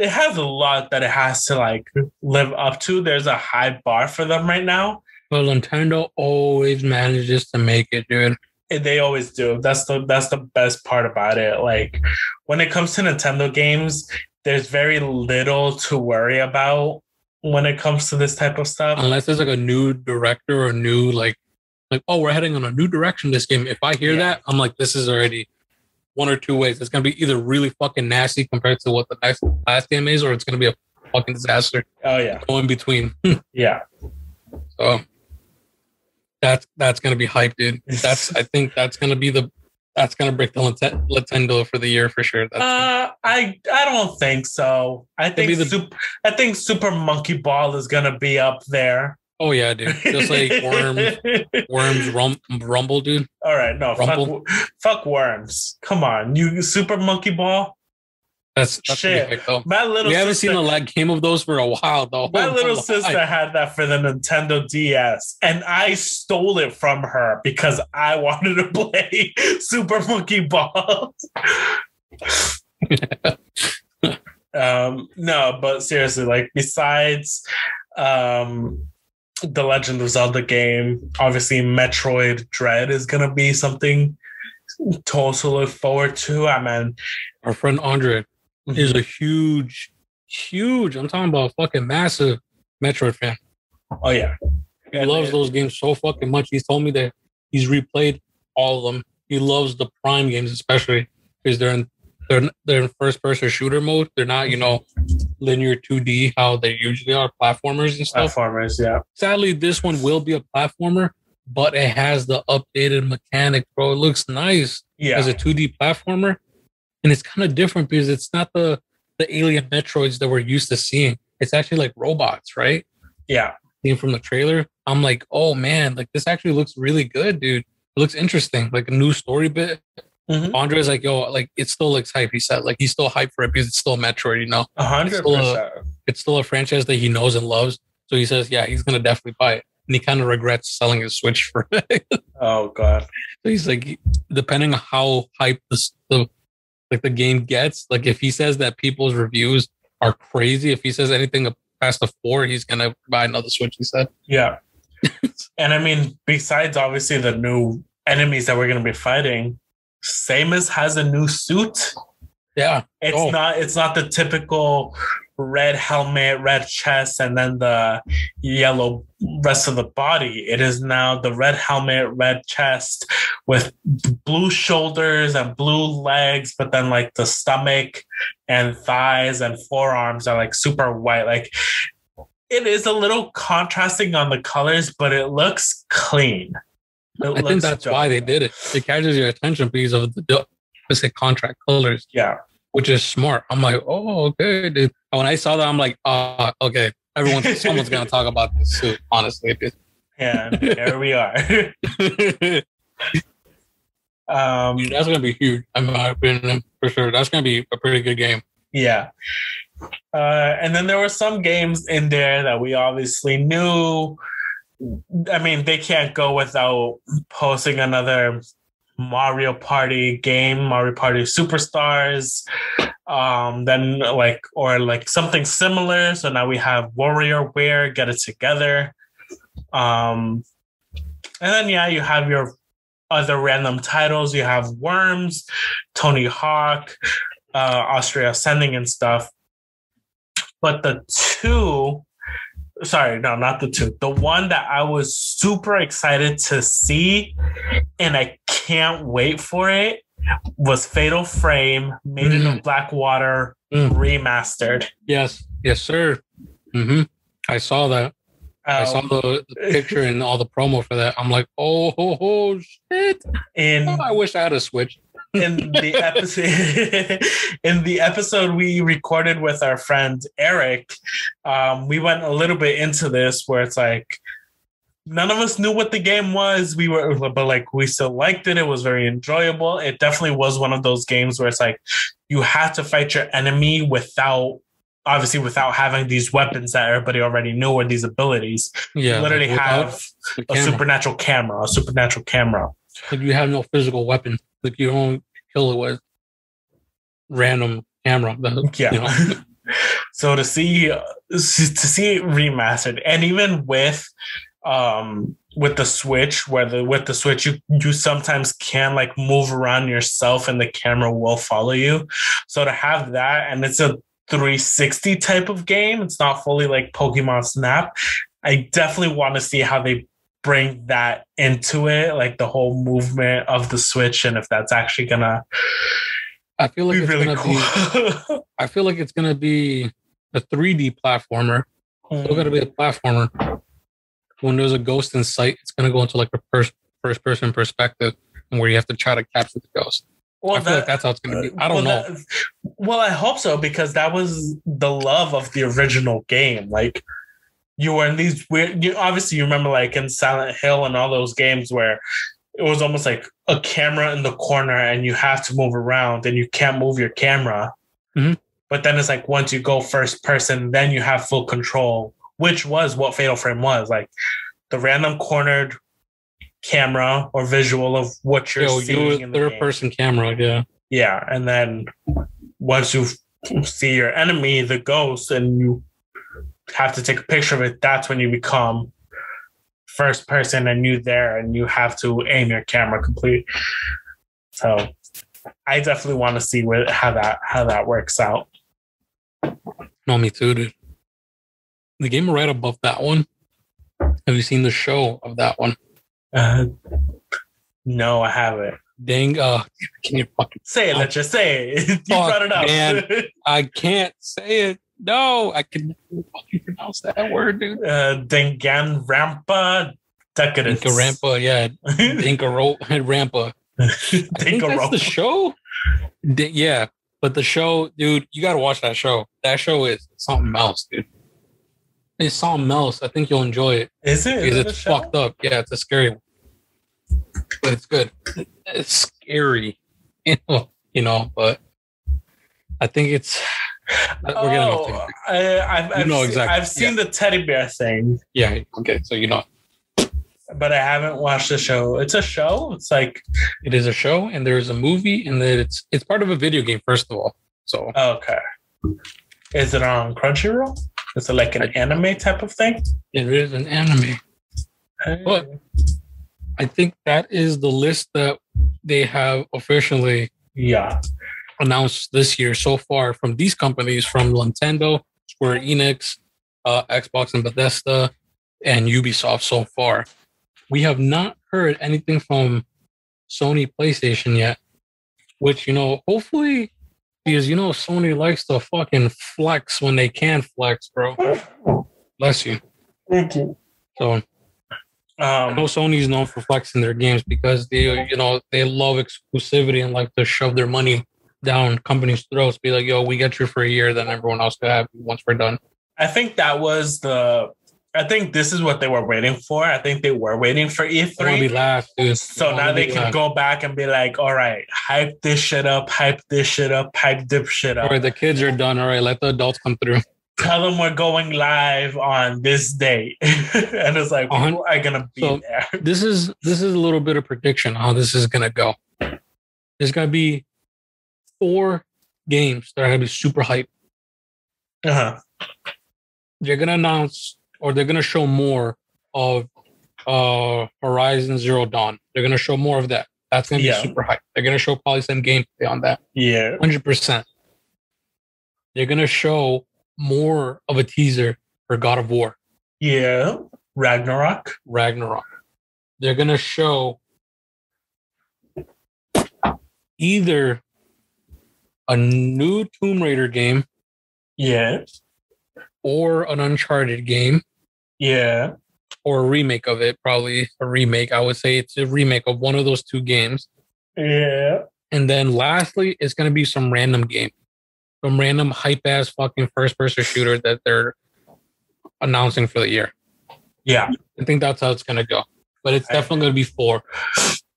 has a lot that it has to like live up to. There's a high bar for them right now. Well, Nintendo always manages to make it, dude. They always do. That's the best part about it. Like when it comes to Nintendo games, there's very little to worry about when it comes to this type of stuff. Unless there's like a new director or new like oh, we're heading on a new direction this game. If I hear that, I'm like, this is already one or two ways. It's gonna be either really fucking nasty compared to what the last game is, or it's gonna be a fucking disaster. Oh yeah. Go in between. Yeah. So that's gonna be hype, dude. I think that's gonna break the Nintendo for the year for sure. I don't think so. I think Super Monkey Ball is gonna be up there. Oh yeah, dude. Just like Worms Rumble, dude. All right, no, fuck Worms. Come on, you Super Monkey Ball. That's shit. Heck, though. We haven't seen a game of those for a while, though. My little sister had that for the Nintendo DS, and I stole it from her because I wanted to play Super Monkey Ball. No, but seriously, like besides the Legend of Zelda game, obviously Metroid Dread is gonna be something to also look forward to. I mean, our friend Andre is a huge, I'm talking about fucking massive Metroid fan. Oh yeah. He loves those games so fucking much. He's told me that he's replayed all of them. He loves the Prime games, especially because they're in first person shooter mode. They're not, linear 2D how they usually are, platformers and stuff. Platformers, yeah. Sadly, this one will be a platformer, but it has the updated mechanic, bro. It looks nice as a 2D platformer. And it's kind of different because it's not the alien Metroids that we're used to seeing. It's actually like robots, right? Yeah. Seeing from the trailer, I'm like, oh man, like this actually looks really good, dude. It looks interesting, like a new story bit. Andre's like, yo, like it still looks hype. He said, like he's still hyped for it because it's still Metroid, 100%. It's still a franchise that he knows and loves. So he says, yeah, he's gonna definitely buy it. And he kind of regrets selling his Switch for it. Oh god. So he's like, depending on how hyped the game gets, like if he says that people's reviews are crazy, if he says anything past the 4, he's gonna buy another Switch, he said. Yeah. And I mean, besides obviously the new enemies that we're gonna be fighting, Samus has a new suit. Yeah. It's not the typical red helmet, red chest, and then the yellow rest of the body. It is now the red helmet, red chest with blue shoulders and blue legs, but then like the stomach and thighs and forearms are like super white. Like it is a little contrasting on the colors, but it looks clean. I think that's dope. why they did it. It catches your attention because of the specific contract colors. Yeah. Which is smart. I'm like, oh, okay, dude. And when I saw that, I'm like, okay. Someone's gonna talk about this suit, honestly. Dude. Yeah, there we are. That's gonna be huge, in my opinion, for sure. That's gonna be a pretty good game. Yeah. And then there were some games in there that we obviously knew. I mean, they can't go without posting another Mario Party game, Mario Party Superstars. Then like something similar. So now we have WarriorWare, Get It Together. And then you have your other random titles. You have Worms, Tony Hawk, Austria Ascending and stuff. But the one that I was super excited to see, and I can't wait for it, was Fatal Frame, Maiden of Blackwater, remastered. Yes, sir. Mm-hmm. I saw that. I saw the picture and all the promo for that. I'm like, oh shit! I wish I had a Switch. In the episode we recorded with our friend Eric, we went a little bit into this where it's like none of us knew what the game was. But we still liked it. It was very enjoyable. It definitely was one of those games where it's like you have to fight your enemy without having these weapons that everybody already knew, or these abilities. Yeah, you literally have a supernatural camera. Like you have no physical weapon. Like you don't kill it with random camera. Yeah. You know? So to see it remastered, and even with the Switch, with the Switch you sometimes can like move around yourself and the camera will follow you. So to have that, and it's a 360 type of game, it's not fully like Pokemon Snap. I definitely want to see how they bring that into it, like the whole movement of the Switch, and if that's actually gonna I feel like be it's really gonna cool. I feel like it's gonna be a 3D platformer. Still gotta be a platformer. When there's a ghost in sight, it's gonna go into like a first person perspective, and where you have to try to capture the ghost. Well, I feel like that's how it's going to be. I don't know. I hope so, because that was the love of the original game. Like, you were in these weird... obviously, you remember, like, in Silent Hill and all those games where it was almost like a camera in the corner and you have to move around and you can't move your camera. Mm-hmm. But then it's like once you go first person, then you have full control, which was what Fatal Frame was. Like, the random cornered camera or visual of what you're seeing in the third person camera. Yeah, and then once you see your enemy, the ghost, and you have to take a picture of it, that's when you become first person and you there, and you have to aim your camera complete. So I definitely want to see how that works out. No, me too, dude. The game right above that one, have you seen the show of that one? No, I haven't. Dang, can you fucking say it? Let's just say it. You brought it up. Man, I can't say it. No, I can fucking pronounce that word, dude. Danganronpa Decadence. Danganronpa, yeah. Danganronpa. I think that's the show. Yeah, but the show, dude, you gotta watch that show. That show is something else, dude. It's something else. I think you'll enjoy it. Is it? Because it's fucked up. Yeah, it's a scary one. But it's good. It's scary. You know, but I think it's... We're getting off topic. I've seen the teddy bear thing. Yeah, okay, so you know. But I haven't watched the show. It's a show? It's like... It is a show, and there's a movie, and then it's part of a video game, first of all. So okay. Is it on Crunchyroll? Is it like an anime type of thing? It is an anime. Hey. But I think that is the list that they have officially announced this year so far from these companies, from Nintendo, Square Enix, Xbox and Bethesda, and Ubisoft so far. We have not heard anything from Sony PlayStation yet, which, hopefully, because, Sony likes to fucking flex when they can flex, bro. Bless you. Thank you. So I know Sony's known for flexing their games because they love exclusivity and like to shove their money down companies' throats. Be like, yo, we get you for a year, then everyone else can have you once we're done. I think I think this is what they were waiting for. I think they were waiting for E3. They want to be last, dude. So now they can go back and be like, all right, hype this shit up, hype this shit up, hype this shit up. All right, the kids are done. All right, let the adults come through. Tell them we're going live on this date. And it's like, people are going to be there. This is a little bit of prediction how this is going to go. There's going to be 4 games that are going to be super hype. Uh-huh. They're going to announce or they're going to show more of Horizon Zero Dawn. They're going to show more of that. That's going to be super hype. They're going to show probably some gameplay on that. Yeah. 100%. They're going to show more of a teaser for God of War. Yeah. Ragnarok. They're going to show either a new Tomb Raider game. Yes. Or an Uncharted game. Yeah. Or a remake of it. Probably a remake. I would say it's a remake of one of those 2 games. Yeah. And then lastly, it's going to be some random game. Some random hype-ass fucking first-person shooter that they're announcing for the year. Yeah. I think that's how it's going to go. But it's definitely going to be 4.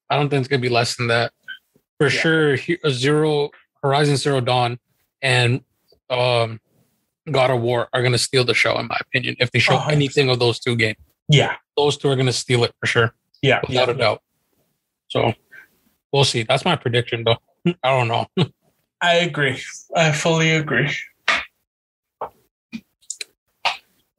I don't think it's going to be less than that. For sure, Horizon Zero Dawn and God of War are going to steal the show, in my opinion. If they show anything of those 2 games. Yeah. Those 2 are going to steal it for sure. Yeah. Without a doubt. So, we'll see. That's my prediction, though. I don't know. I agree. I fully agree.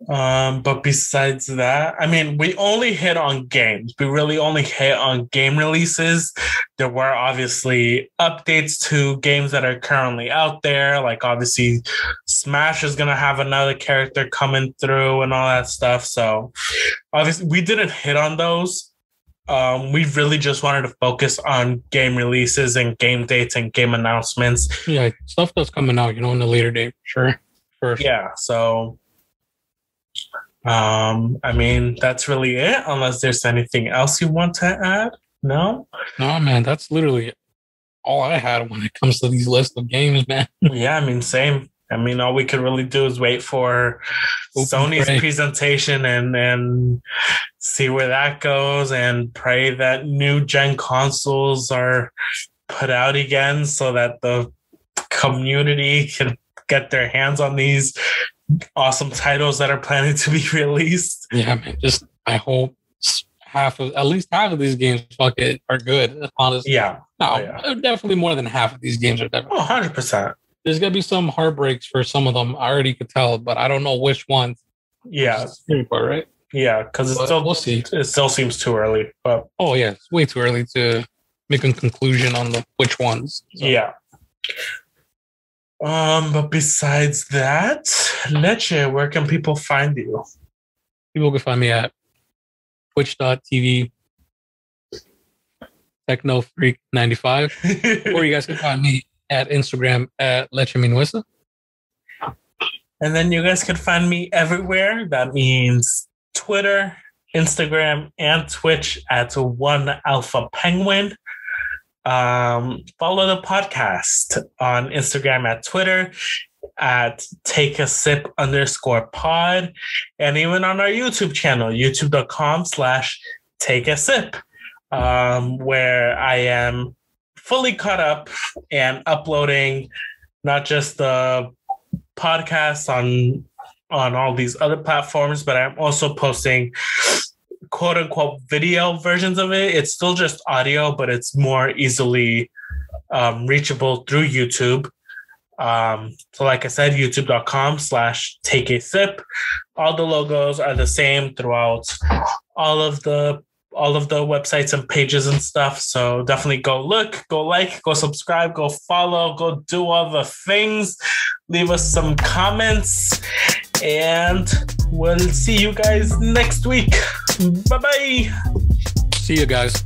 But besides that, I mean, we only hit on games. We really only hit on game releases. There were obviously updates to games that are currently out there. Like obviously Smash is going to have another character coming through and all that stuff. So obviously we didn't hit on those. We really just wanted to focus on game releases and game dates and game announcements. Yeah, stuff that's coming out, in the later date, sure. First. Yeah, so I mean, that's really it, unless there's anything else you want to add. No, man, that's literally all I had when it comes to these lists of games, man. Yeah, I mean, same. I mean, all we could really do is wait for Sony's presentation and see where that goes and pray that new gen consoles are put out again so that the community can get their hands on these awesome titles that are planning to be released. Yeah, man. Just I hope at least half of these games are good. Honestly, yeah. Definitely more than half of these games are definitely. 100%. There's gonna be some heartbreaks for some of them. I already could tell, but I don't know which ones. Yeah, right? Yeah, because we'll see. It still seems too early. But it's way too early to make a conclusion on which ones. So. Yeah. But besides that, Leche, where can people find you? People can find me at twitch.tv Techno Freak 95, or you guys can find me at Instagram at Leche Minuesa. And then you guys can find me everywhere. That means Twitter, Instagram, and Twitch at One Alpha Penguin. Follow the podcast on Instagram, at Twitter at takeasip_pod, and even on our YouTube channel, youtube.com/takeasip, where I am fully caught up and uploading not just the podcasts on all these other platforms, but I'm also posting quote unquote video versions of it. It's still just audio, but it's more easily reachable through YouTube. So like I said, youtube.com/takeasip. All the logos are the same throughout all of the websites and pages and stuff. So definitely go look, go like, go subscribe, go follow, go do all the things. Leave us some comments, and we'll see you guys next week. Bye-bye. See you guys.